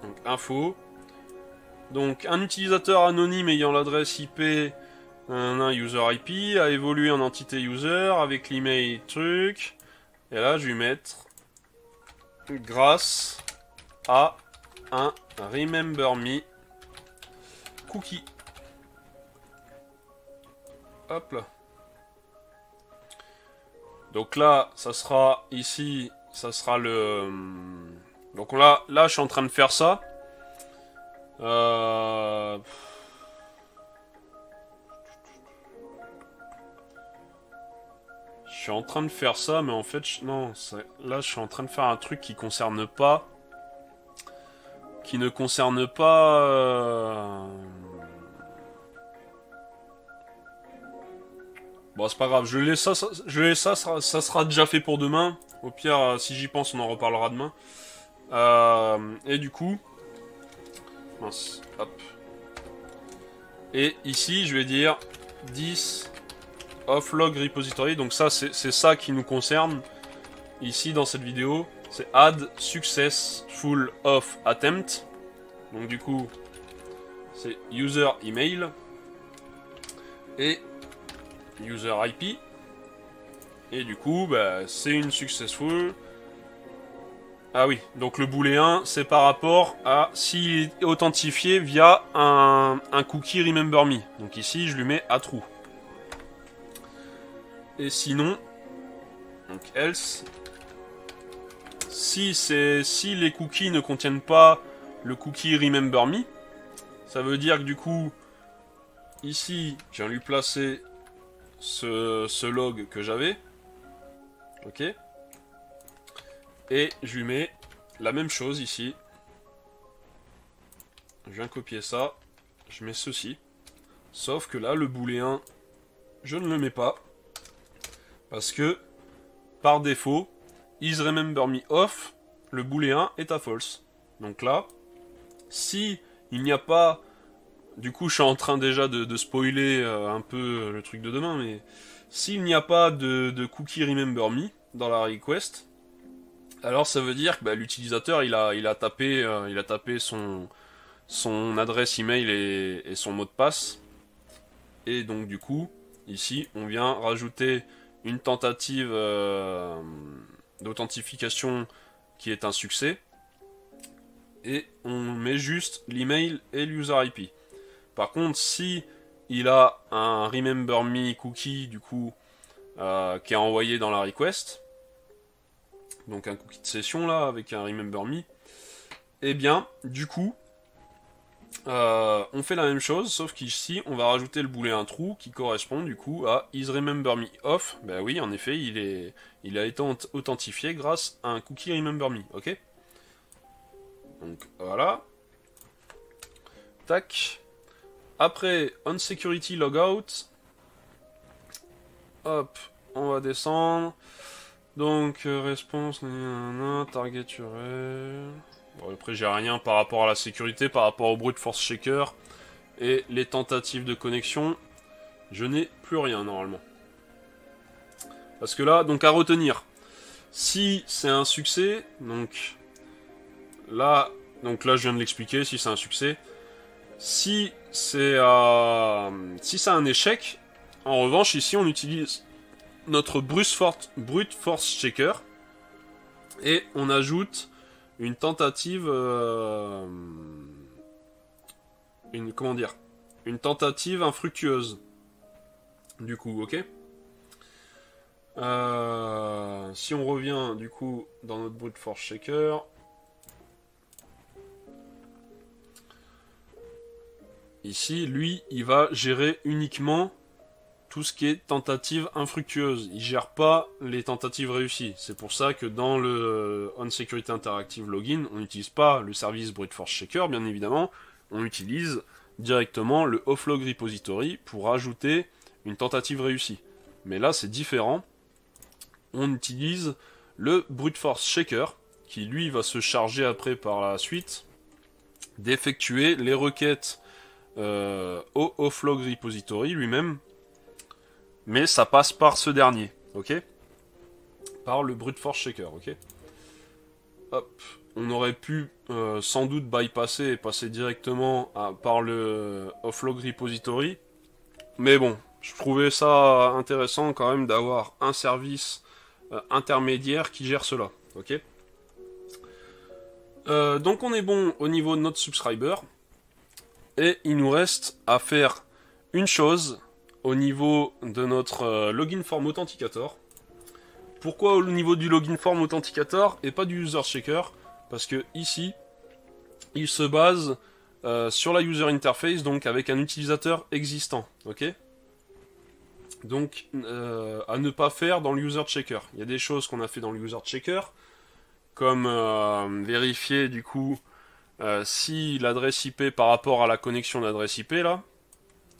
Donc info. Donc un utilisateur anonyme ayant l'adresse IP un user IP a évolué en entité user avec l'email truc. Et là je vais mettre grâce à un remember me cookie. Hop là. Donc là, ça sera ici, ça sera le... Donc là, je suis en train de faire ça. Je suis en train de faire ça, mais en fait, non, là, je suis en train de faire un truc qui concerne pas... Qui ne concerne pas... Bon, c'est pas grave, je laisse ça, ça sera déjà fait pour demain. Au pire, si j'y pense, on en reparlera demain. Et du coup... Mince, hop. Et ici, je vais dire 10 offlog repository. Donc ça, c'est ça qui nous concerne ici dans cette vidéo. C'est add successful of attempt. Donc du coup, c'est user email et user IP. Et du coup, bah, c'est une successful. Ah oui, donc le booléen, c'est par rapport à s'il est authentifié via un cookie remember me. Donc ici, je lui mets à true. Et sinon, donc else, si les cookies ne contiennent pas le cookie remember me, ça veut dire que du coup, ici, je viens lui placer ce log que j'avais. Ok. Et je lui mets la même chose ici. Je viens copier ça. Je mets ceci. Sauf que là, le booléen, je ne le mets pas. Parce que, par défaut, is remember me off, le booléen est à false. Donc là, si il n'y a pas... Du coup, je suis en train déjà de spoiler un peu le truc de demain, mais s'il n'y a pas de cookie remember me dans la request, alors ça veut dire que bah, l'utilisateur il a tapé son adresse email et son mot de passe, et donc du coup ici on vient rajouter une tentative d'authentification qui est un succès, et on met juste l'email et l'user IP. Par contre, si il a un remember me cookie du coup qui est envoyé dans la request, donc un cookie de session là avec un remember me, et bien du coup on fait la même chose, sauf qu'ici on va rajouter le booléen true qui correspond du coup à is remember me off. Ben oui, en effet, il a été authentifié grâce à un cookie remember me, ok. Donc voilà. Tac. Après, on security logout. Hop, on va descendre. Donc, response, target URL. Bon, après, j'ai rien par rapport à la sécurité, par rapport au brute force checker. Et les tentatives de connexion, je n'ai plus rien normalement. Parce que là, donc à retenir, si c'est un succès, donc là je viens de l'expliquer, si c'est un succès. Si c'est un échec, en revanche, ici on utilise notre brute force checker et on ajoute une tentative, une tentative infructueuse. Du coup, ok. Si on revient du coup dans notre brute force checker. Ici, lui, il va gérer uniquement tout ce qui est tentative infructueuse. Il gère pas les tentatives réussies. C'est pour ça que dans le OnSecurity Interactive Login, on n'utilise pas le service Brute Force Checker, bien évidemment. On utilise directement le offlog repository pour ajouter une tentative réussie. Mais là, c'est différent. On utilise le Brute Force Checker, qui lui va se charger après par la suite d'effectuer les requêtes au offlog repository lui-même, mais ça passe par ce dernier, ok, par le brute force checker, ok. Hop, on aurait pu sans doute bypasser et passer directement par le offlog repository, mais bon, je trouvais ça intéressant quand même d'avoir un service intermédiaire qui gère cela, ok. Donc on est bon au niveau de notre subscriber. Et il nous reste à faire une chose au niveau de notre login form authenticator. Pourquoi au niveau du login form authenticator et pas du user checker? Parce que ici, il se base sur la user interface, donc avec un utilisateur existant. Ok. Donc, à ne pas faire dans le user checker. Il y a des choses qu'on a fait dans le user checker, comme vérifier du coup si l'adresse IP par rapport à la connexion d'adresse IP là,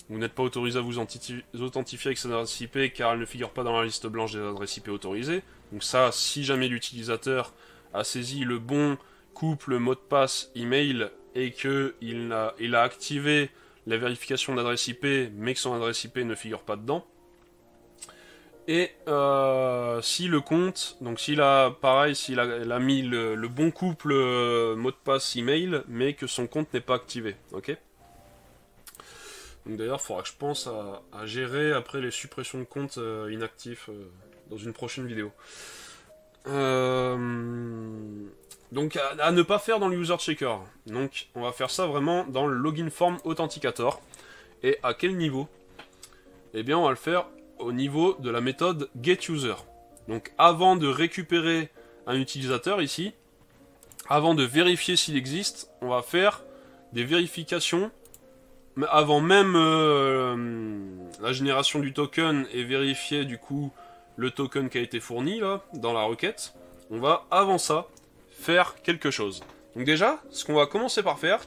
vous n'êtes pas autorisé à vous authentifier avec cette adresse IP car elle ne figure pas dans la liste blanche des adresses IP autorisées. Donc ça, si jamais l'utilisateur a saisi le bon couple mot de passe email et qu'il a activé la vérification d'adresse IP mais que son adresse IP ne figure pas dedans. Et si le compte, donc s'il a mis le bon couple mot de passe email, mais que son compte n'est pas activé, ok. Donc d'ailleurs, il faudra que je pense à gérer après les suppressions de comptes inactifs dans une prochaine vidéo. Donc à ne pas faire dans le user checker. Donc on va faire ça vraiment dans le login form authenticator. Et à quel niveau? Eh bien, on va le faire au niveau de la méthode getUser. Donc avant de récupérer un utilisateur ici, avant de vérifier s'il existe, on va faire des vérifications, mais avant même la génération du token et vérifier du coup le token qui a été fourni là dans la requête, on va avant ça faire quelque chose. Donc déjà, ce qu'on va commencer par faire,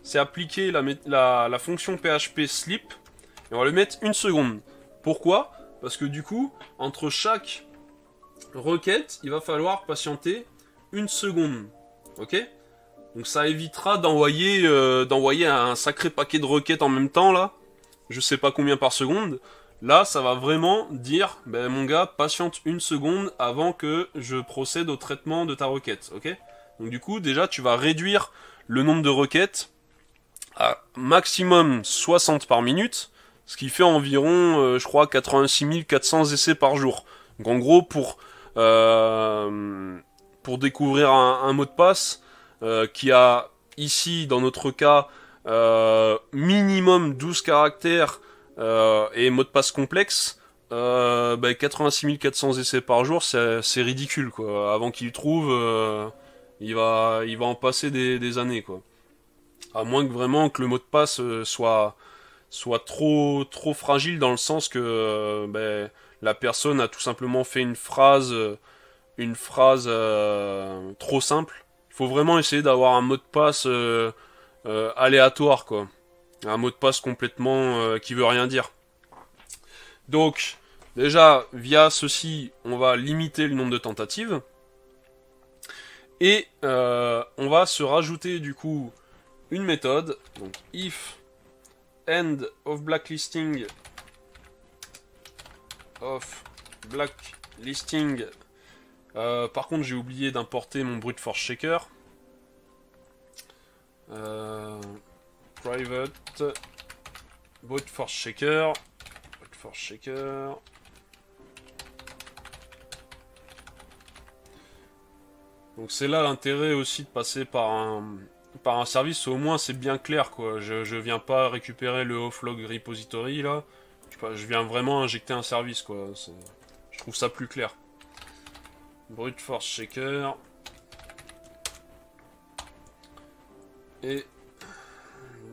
c'est appliquer la fonction PHP sleep et on va le mettre 1 seconde. Pourquoi? Parce que du coup, entre chaque requête, il va falloir patienter 1 seconde. Ok? Donc ça évitera d'envoyer un sacré paquet de requêtes en même temps là. Je sais pas combien par seconde. Là, ça va vraiment dire, ben mon gars, patiente 1 seconde avant que je procède au traitement de ta requête. Ok? Donc du coup, déjà, tu vas réduire le nombre de requêtes à maximum 60 par minute. Ce qui fait environ, je crois, 86 400 essais par jour. Donc en gros, pour découvrir un mot de passe, qui a ici, dans notre cas, minimum 12 caractères et mot de passe complexe, 86 400 essais par jour, c'est ridicule, quoi. Avant qu'il trouve, il va en passer des années, quoi. À moins que vraiment que le mot de passe soit trop fragile dans le sens que la personne a tout simplement fait une phrase trop simple. Il faut vraiment essayer d'avoir un mot de passe aléatoire, quoi. Un mot de passe complètement qui veut rien dire. Donc, déjà, via ceci, on va limiter le nombre de tentatives. Et on va se rajouter du coup une méthode. Donc, if end of blacklisting par contre, j'ai oublié d'importer mon brute force checker. Private brute force checker. Donc c'est là l'intérêt aussi de passer par un service, au moins c'est bien clair, quoi. Je viens pas récupérer le offlog repository là, je viens vraiment injecter un service, quoi. Je trouve ça plus clair. Brute force checker et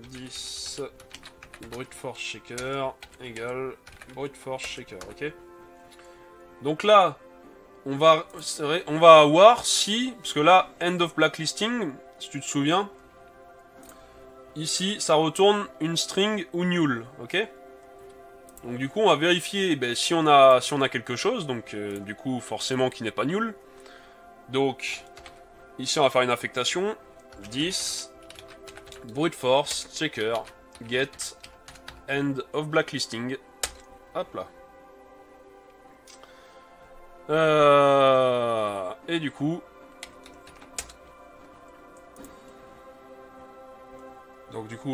10 brute force checker égale brute force checker, ok. Donc là on va voir si, parce que là, end of blacklisting, si tu te souviens, ici, ça retourne une string ou null, ok. Donc du coup, on va vérifier si on a quelque chose, donc du coup, forcément, qui n'est pas null. Donc, ici, on va faire une affectation, 10, brute force, checker, get, end of blacklisting, hop là. Et du coup,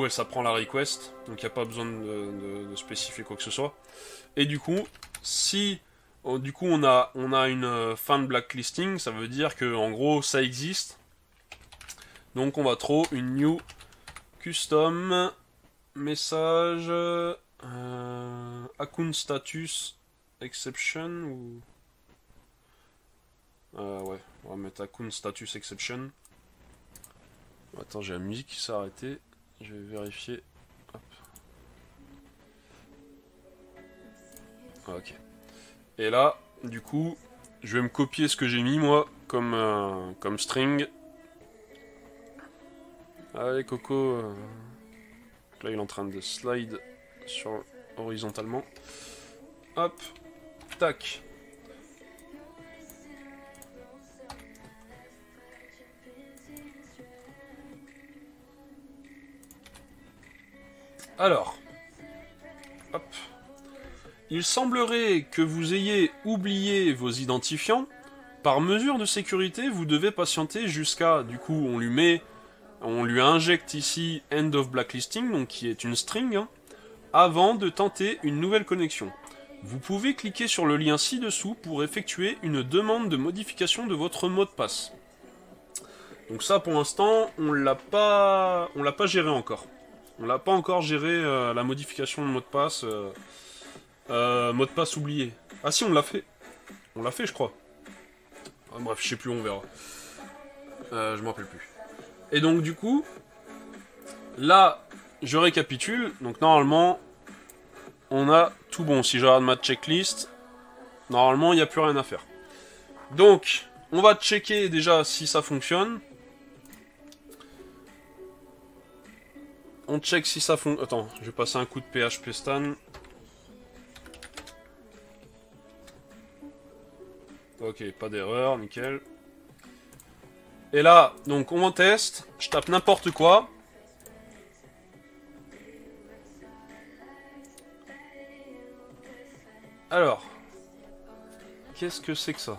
ça prend la request, donc il n'y a pas besoin de spécifier quoi que ce soit. Et du coup, si on a une fin de blacklisting, ça veut dire que en gros ça existe. Donc on va throw une new custom message account status exception ou ouais, on va mettre account status exception. Attends, j'ai la musique qui s'est arrêtée. Je vais vérifier. Hop. Ok. Et là, du coup, je vais me copier ce que j'ai mis moi comme string. Allez Coco. Là, il est en train de slide horizontalement. Hop. Tac. Alors, hop. Il semblerait que vous ayez oublié vos identifiants. Par mesure de sécurité, vous devez patienter jusqu'à, du coup, on lui injecte ici end of blacklisting, donc qui est une string, hein, avant de tenter une nouvelle connexion. Vous pouvez cliquer sur le lien ci-dessous pour effectuer une demande de modification de votre mot de passe. Donc ça, pour l'instant, on l'a pas géré encore. On l'a pas encore géré la modification de mot de passe oublié. Ah si, on l'a fait. On l'a fait, je crois. Ah, bref, je sais plus, on verra. Je me rappelle plus. Et donc du coup, là, je récapitule. Donc normalement, on a tout bon. Si je regarde ma checklist, normalement, il n'y a plus rien à faire. Donc, on va checker déjà si ça fonctionne. On check si ça fonctionne. Attends, je vais passer un coup de PHP stan. Ok, pas d'erreur, nickel. Et là, donc on teste. Je tape n'importe quoi. Alors, qu'est-ce que c'est que ça ?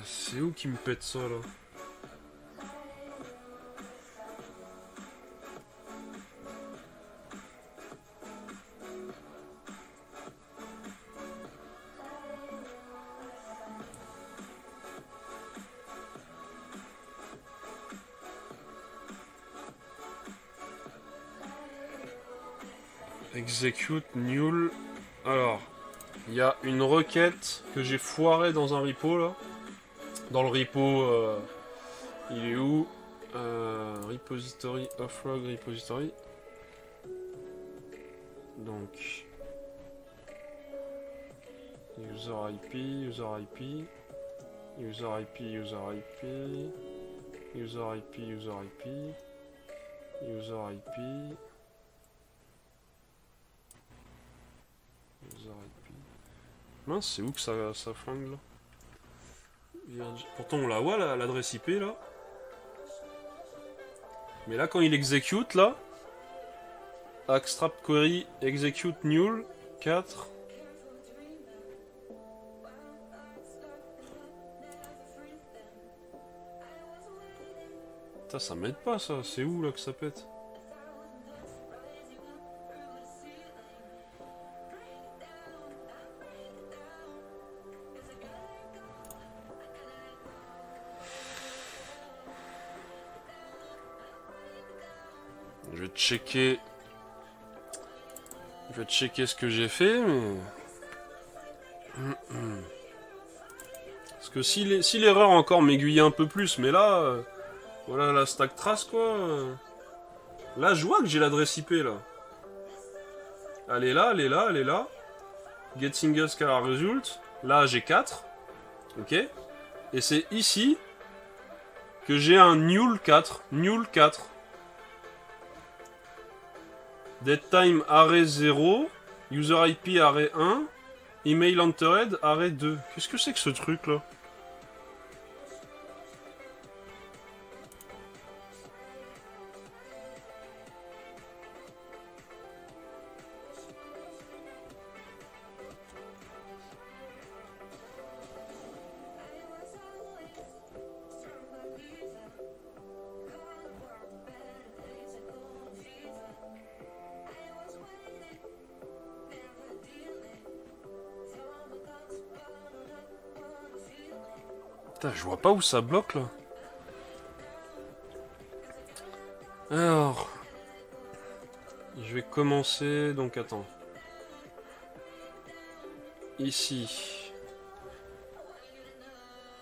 C'est où qui me pète ça là ? Execute null. Alors, il y a une requête que j'ai foirée dans un repo là. Dans le repo, il est où? Repository, offlog repository. Donc, user IP, user IP, user IP, user IP, user IP, user IP, user IP, user IP. Mince, c'est où que ça flingue là? Pourtant on la voit l'adresse IP là. Mais là quand il execute là, extract query execute null 4. Putain, ça m'aide pas ça, c'est où là que ça pète? Je vais checker ce que j'ai fait, mais... Parce que si l'erreur encore m'aiguillait un peu plus, mais là... Voilà la stack trace quoi. Là je vois que j'ai l'adresse IP là. Elle est là, elle est là, elle est là. Get single scalar result. Là j'ai 4. Ok. Et c'est ici que j'ai un null 4. Null 4. Dead time array 0. User IP array 1. Email entered array 2. Qu'est-ce que c'est que ce truc là? Putain, je vois pas où ça bloque là. Alors, je vais commencer. Donc attends. Ici.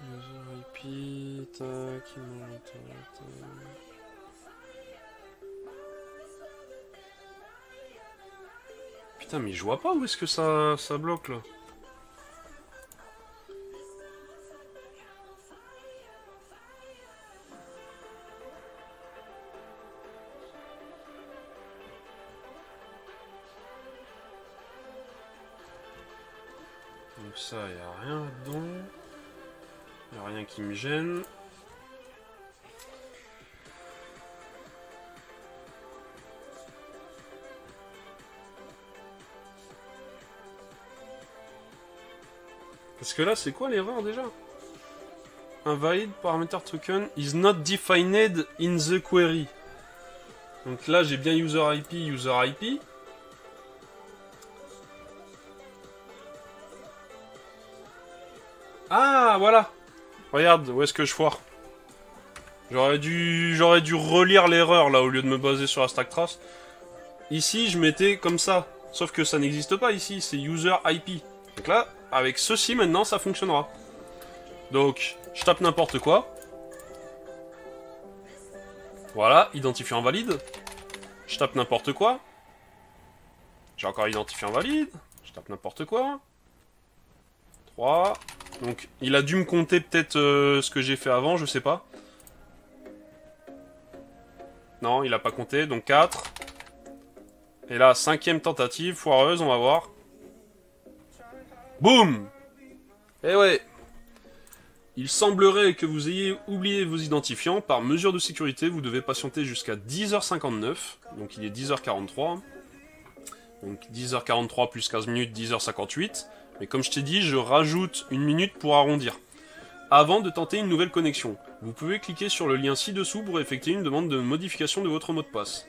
User IP, tac, putain, mais je vois pas où est-ce que ça bloque là. Donc ça, il n'y a rien là-dedans. Il n'y a rien qui me gêne. Parce que là, c'est quoi l'erreur déjà? Invalid parameter token is not defined in the query. Donc là, j'ai bien user IP, user IP. Ah, voilà. Regarde, où est-ce que je foire. J'aurais dû relire l'erreur là au lieu de me baser sur la stack trace. Ici, je mettais comme ça. Sauf que ça n'existe pas ici, c'est user IP. Donc là, avec ceci maintenant, ça fonctionnera. Donc, je tape n'importe quoi. Voilà, identifiant invalide. Je tape n'importe quoi. J'ai encore identifiant invalide. Je tape n'importe quoi. 3. Donc, il a dû me compter peut-être ce que j'ai fait avant, je sais pas. Non, il a pas compté, donc 4. Et là, 5e tentative, foireuse, on va voir. Boum! Eh ouais! Il semblerait que vous ayez oublié vos identifiants. Par mesure de sécurité, vous devez patienter jusqu'à 10h59. Donc il est 10h43. Donc 10h43 plus 15 minutes, 10h58. Mais comme je t'ai dit, je rajoute une minute pour arrondir. Avant de tenter une nouvelle connexion, vous pouvez cliquer sur le lien ci-dessous pour effectuer une demande de modification de votre mot de passe.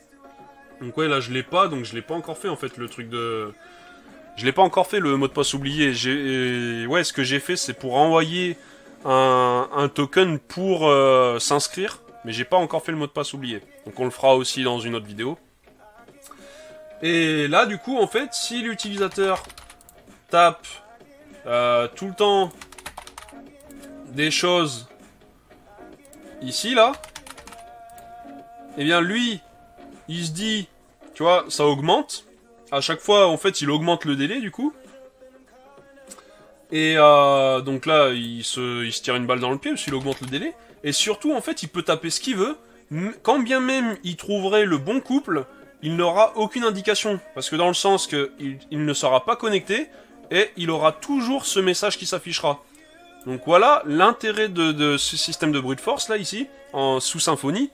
Donc ouais, là je l'ai pas, donc je l'ai pas encore fait en fait le truc de... Je l'ai pas encore fait le mot de passe oublié. Ouais, ce que j'ai fait c'est pour envoyer un token pour s'inscrire, mais j'ai pas encore fait le mot de passe oublié. Donc on le fera aussi dans une autre vidéo. Et là, du coup, en fait, si l'utilisateur tape tout le temps des choses ici, là, eh bien, lui, il se dit, tu vois, ça augmente. À chaque fois, en fait, il augmente le délai, du coup. Et donc là, il se tire une balle dans le pied, parce qu'il augmente le délai. Et surtout, en fait, il peut taper ce qu'il veut. Quand bien même il trouverait le bon couple, il n'aura aucune indication. Parce que dans le sens que il ne sera pas connecté, et il aura toujours ce message qui s'affichera. Donc voilà l'intérêt de ce système de brute force, là, ici, sous Symfony.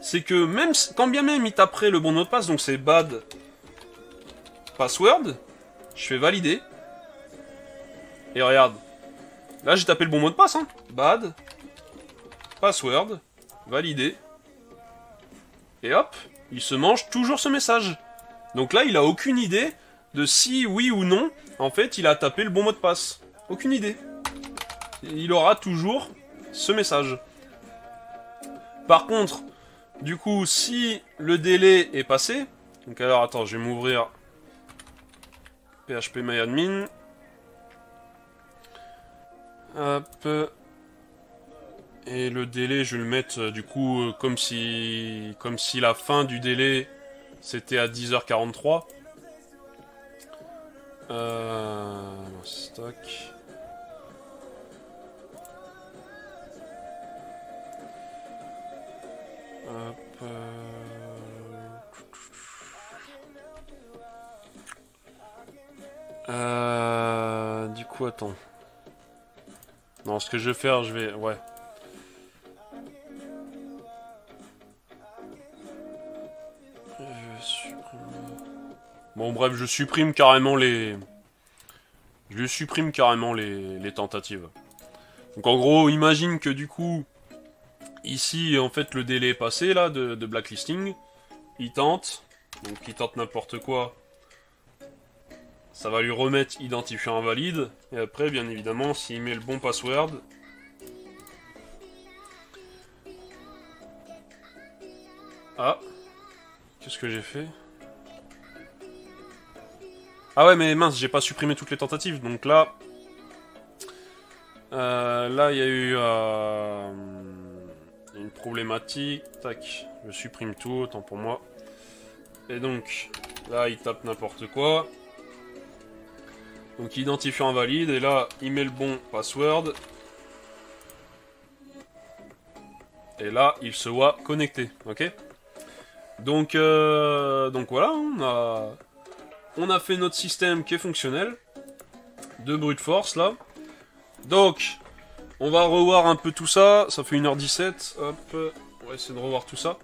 C'est que même quand bien même il taperait le bon mot de passe, donc c'est bad password, je fais valider. Et regarde, là j'ai tapé le bon mot de passe, hein. Bad password, validé. Et hop, il se mange toujours ce message. Donc là, il a aucune idée de si, oui ou non, en fait, il a tapé le bon mot de passe. Aucune idée. Il aura toujours ce message. Par contre, du coup, si le délai est passé... Donc alors, attends, je vais m'ouvrir phpMyAdmin. Hop. Et le délai, je vais le mettre, du coup, comme si la fin du délai, c'était à 10h43. Stock. Hop. Du coup, attends. Non, ce que je vais faire, je vais... Ouais. Bon, bref, je supprime carrément les... les tentatives. Donc, en gros, imagine que, du coup... Ici, en fait, le délai est passé, là, de blacklisting. Il tente. Donc, il tente n'importe quoi. Ça va lui remettre identifiant invalide. Et après, bien évidemment, s'il met le bon password... Ah. Qu'est-ce que j'ai fait? Ah ouais, mais mince, j'ai pas supprimé toutes les tentatives. Donc là... là, il y a eu... une problématique. Tac. Je supprime tout, autant pour moi. Et donc, là, il tape n'importe quoi. Donc, identifiant invalide. Et là, il met le bon password. Et là, il se voit connecté. Ok? Donc voilà, on a fait notre système qui est fonctionnel. De brute force, là. Donc, on va revoir un peu tout ça. Ça fait 1h17. Hop, on va essayer de revoir tout ça.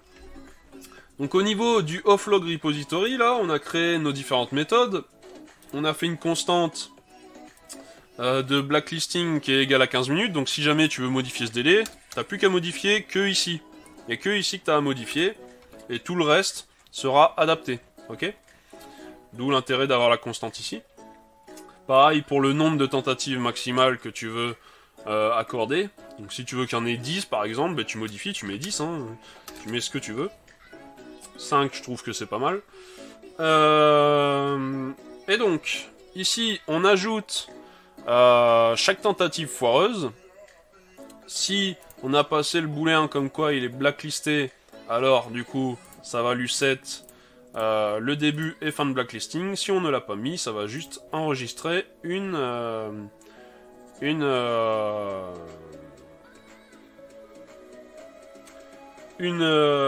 Donc, au niveau du offlog repository, là, on a créé nos différentes méthodes. On a fait une constante de blacklisting qui est égale à 15 minutes. Donc, si jamais tu veux modifier ce délai, t'as plus qu'à modifier que ici. Il n'y a que ici que t'as à modifier. Et tout le reste sera adapté. Ok? D'où l'intérêt d'avoir la constante ici. Pareil pour le nombre de tentatives maximales que tu veux accorder. Donc si tu veux qu'il y en ait 10 par exemple, ben, tu modifies, tu mets 10. Hein. Tu mets ce que tu veux. 5, je trouve que c'est pas mal. Et donc, ici, on ajoute chaque tentative foireuse. Si on a passé le booléen comme quoi il est blacklisté, alors du coup, ça va lui set le début et fin de blacklisting. Si on ne l'a pas mis, ça va juste enregistrer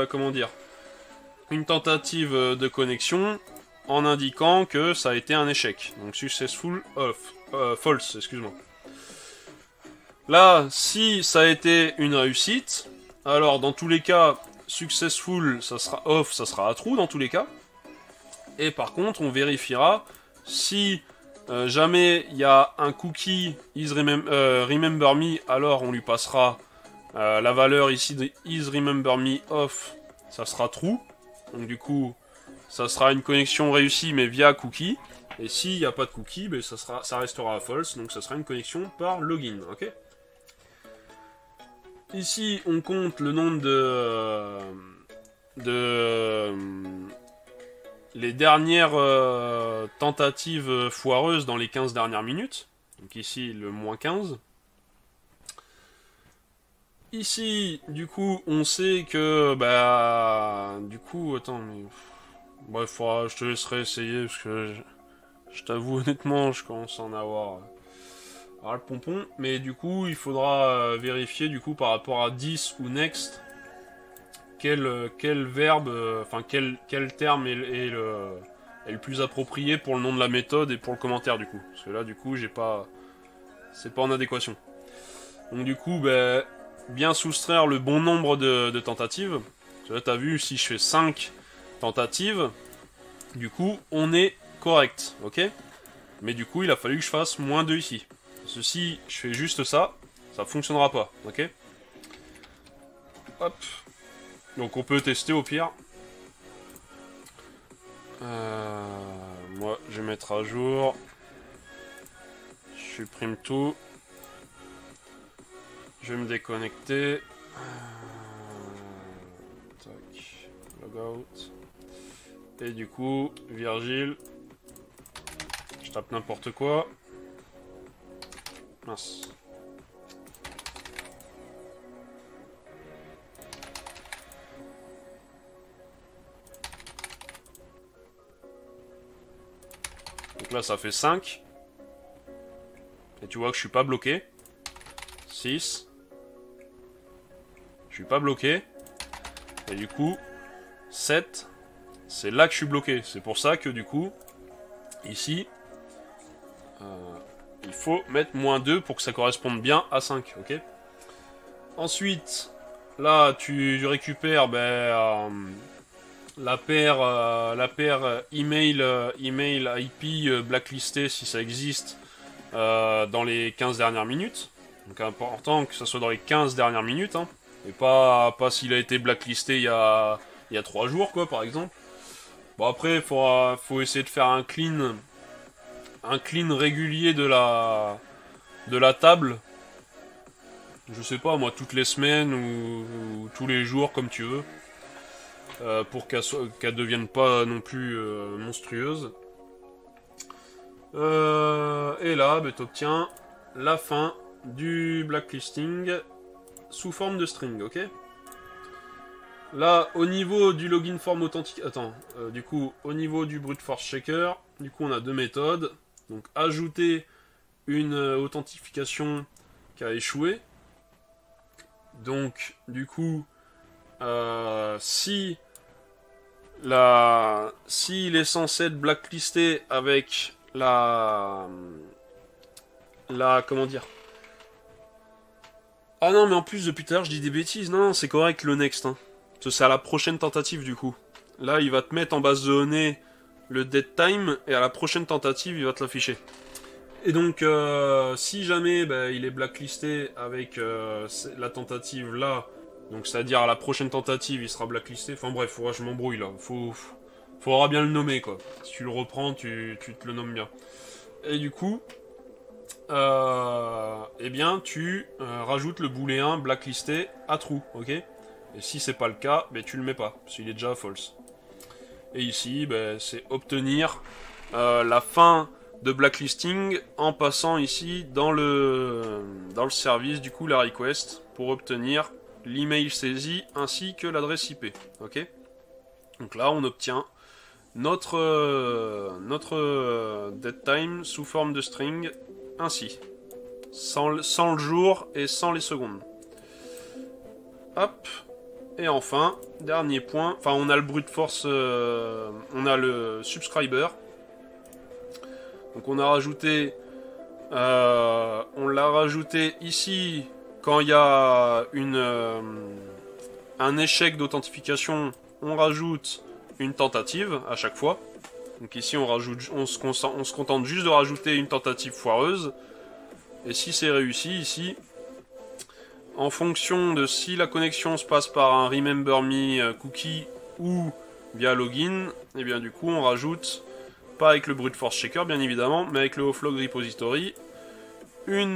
comment dire, une tentative de connexion en indiquant que ça a été un échec. Donc successful false, excuse-moi. Là, si ça a été une réussite, alors dans tous les cas, successful, ça sera off, ça sera à true dans tous les cas. Et par contre, on vérifiera si jamais il y a un cookie remember me, alors on lui passera la valeur ici de is remember me off, ça sera true. Donc du coup, ça sera une connexion réussie mais via cookie. Et s'il n'y a pas de cookie, ben, ça restera false, donc ça sera une connexion par login. Ok. Ici, on compte le nombre de les dernières tentatives foireuses dans les 15 dernières minutes. Donc ici, le moins 15. Ici, du coup, on sait que, bah, du coup, attends, mais... Bref, je te laisserai essayer, parce que je t'avoue, honnêtement, je commence à en avoir le pompon. Mais du coup, il faudra vérifier, du coup, par rapport à 10 ou next, quel verbe, enfin, quel terme est le plus approprié pour le nom de la méthode et pour le commentaire, du coup. Parce que là, du coup, c'est pas en adéquation. Donc, du coup, bah... bien soustraire le bon nombre de tentatives. Là, t'as vu, si je fais 5 tentatives, du coup, on est correct, ok? Mais du coup, il a fallu que je fasse moins 2 ici. Si je fais juste ça, ça fonctionnera pas, ok? Hop. Donc on peut tester au pire. Moi, je vais mettre à jour. Je supprime tout. Je vais me déconnecter. Tac. Logout. Et du coup, Virgile. Je tape n'importe quoi. Mince. Donc là, ça fait 5. Et tu vois que je suis pas bloqué. 6. Je suis pas bloqué. Et du coup, 7. C'est là que je suis bloqué. C'est pour ça que du coup, ici, il faut mettre moins 2 pour que ça corresponde bien à 5. Ok. Ensuite, là, tu récupères la paire email IP blacklistée si ça existe dans les 15 dernières minutes. Donc important que ça soit dans les 15 dernières minutes, hein, et pas s'il a été blacklisté il y a 3 jours, quoi, par exemple. Bon, après, faut essayer de faire un clean régulier de la table. Je sais pas, moi, toutes les semaines ou tous les jours, comme tu veux. Pour qu'elle devienne pas non plus monstrueuse. Et là, bah, t'obtiens la fin du blacklisting sous forme de string, ok? Là, au niveau du login form authentique... Attends, du coup, au niveau du brute force checker, du coup, on a deux méthodes. Donc, ajouter une authentification qui a échoué. Donc, du coup, si s'il est censé être blacklisté avec comment dire? Ah non, mais en plus, depuis tout à l'heure, je dis des bêtises. Non, c'est correct, le next. Hein. C'est à la prochaine tentative, du coup. Là, il va te mettre en base de données le dead time, et à la prochaine tentative, il va te l'afficher. Et donc, si jamais il est blacklisté avec la tentative là, donc c'est-à-dire à la prochaine tentative, il sera blacklisté. Enfin bref, je m'embrouille là. Faudra bien le nommer, quoi. Si tu le reprends, tu te le nommes bien. Et du coup, eh bien, tu rajoutes le booléen blacklisté à true, ok? Et si c'est pas le cas, tu le mets pas, parce qu'il est déjà à false. Et ici, c'est obtenir la fin de blacklisting en passant ici dans le service, du coup, la request, pour obtenir l'email saisi ainsi que l'adresse IP, ok? Donc là, on obtient notre dead time sous forme de string ainsi, sans le jour et sans les secondes. Hop. Et enfin, dernier point, enfin on a le brute force, on a le subscriber. Donc on a rajouté, on l'a rajouté ici quand il y a un échec d'authentification, on rajoute une tentative à chaque fois. Donc ici on se contente juste de rajouter une tentative foireuse. Et si c'est réussi ici, en fonction de si la connexion se passe par un remember me cookie ou via login, et bien du coup on rajoute, pas avec le brute force checker bien évidemment, mais avec le offlog repository, une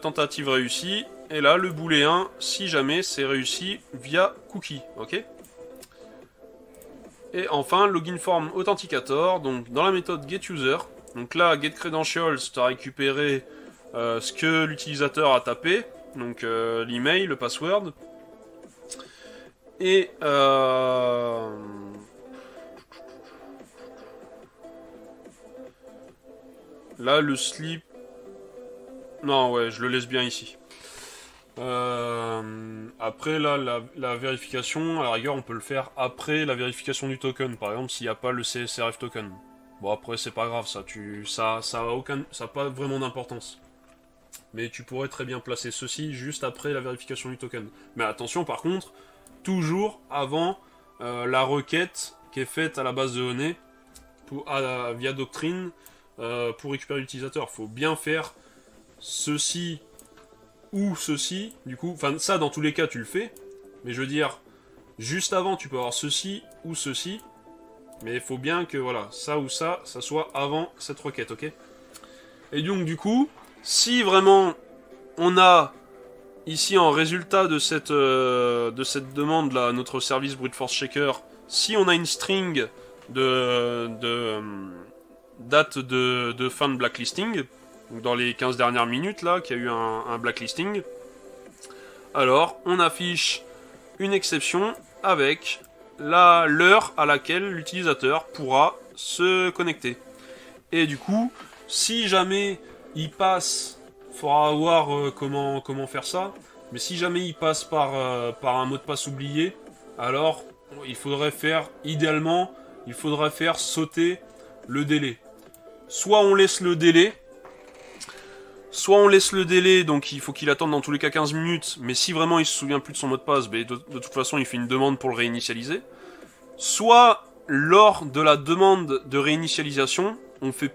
tentative réussie, et là le booléen si jamais c'est réussi via cookie, ok? Et enfin, login form authenticator, donc dans la méthode getUser. Donc là, getCredentials, tu as récupéré ce que l'utilisateur a tapé, donc l'email, le password. Et là, le slip... Non, ouais, je le laisse bien ici. Après, là, la vérification, à la rigueur, on peut le faire après la vérification du token. Par exemple, s'il n'y a pas le CSRF token. Bon, après, c'est pas grave, ça a pas vraiment d'importance. Mais tu pourrais très bien placer ceci juste après la vérification du token. Mais attention, par contre, toujours avant la requête qui est faite à la base de données via Doctrine pour récupérer l'utilisateur. Il faut bien faire ceci ou ceci, du coup, enfin ça dans tous les cas tu le fais, mais je veux dire, juste avant tu peux avoir ceci ou ceci, mais il faut bien que voilà, ça ou ça soit avant cette requête, ok? Et donc du coup, si vraiment on a ici en résultat de cette demande là, notre service Brute Force Checker, si on a une string date de fin de blacklisting, donc dans les 15 dernières minutes là, qu'il y a eu un blacklisting, alors on affiche une exception avec l'heure à laquelle l'utilisateur pourra se connecter. Et du coup, si jamais il passe, il faudra voir comment faire ça, mais si jamais il passe par un mot de passe oublié, alors il faudrait faire, idéalement, il faudrait faire sauter le délai. Soit on laisse le délai, donc il faut qu'il attende dans tous les cas 15 minutes, mais si vraiment il se souvient plus de son mot de passe, de toute façon il fait une demande pour le réinitialiser. Soit, lors de la demande de réinitialisation, on fait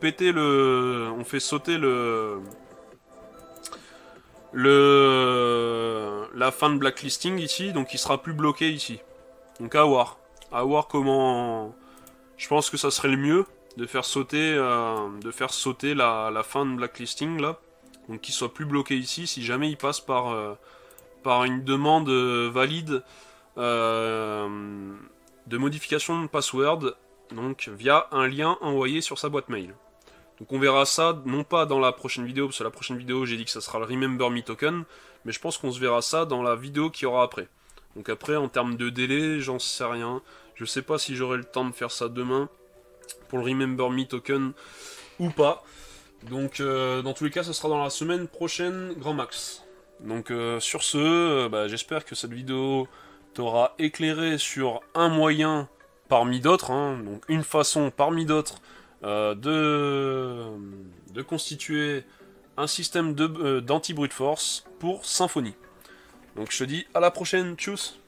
sauter la fin de blacklisting ici, donc il sera plus bloqué ici. Donc à voir comment... Je pense que ça serait le mieux de faire sauter la fin de blacklisting là, donc qu'il soit plus bloqué ici si jamais il passe par une demande valide de modification de password, donc via un lien envoyé sur sa boîte mail. Donc on verra ça, non pas dans la prochaine vidéo, parce que la prochaine vidéo j'ai dit que ça sera le Remember Me Token, mais je pense qu'on se verra ça dans la vidéo qu'il y aura après. Donc après, en termes de délai, j'en sais rien. Je sais pas si j'aurai le temps de faire ça demain, pour le Remember Me Token, ou pas. Donc dans tous les cas, ça sera dans la semaine prochaine, grand max. Donc sur ce, j'espère que cette vidéo t'aura éclairé sur un moyen parmi d'autres, hein, donc une façon parmi d'autres de constituer un système d'anti-brute force pour Symfony. Donc je te dis à la prochaine, tchuss!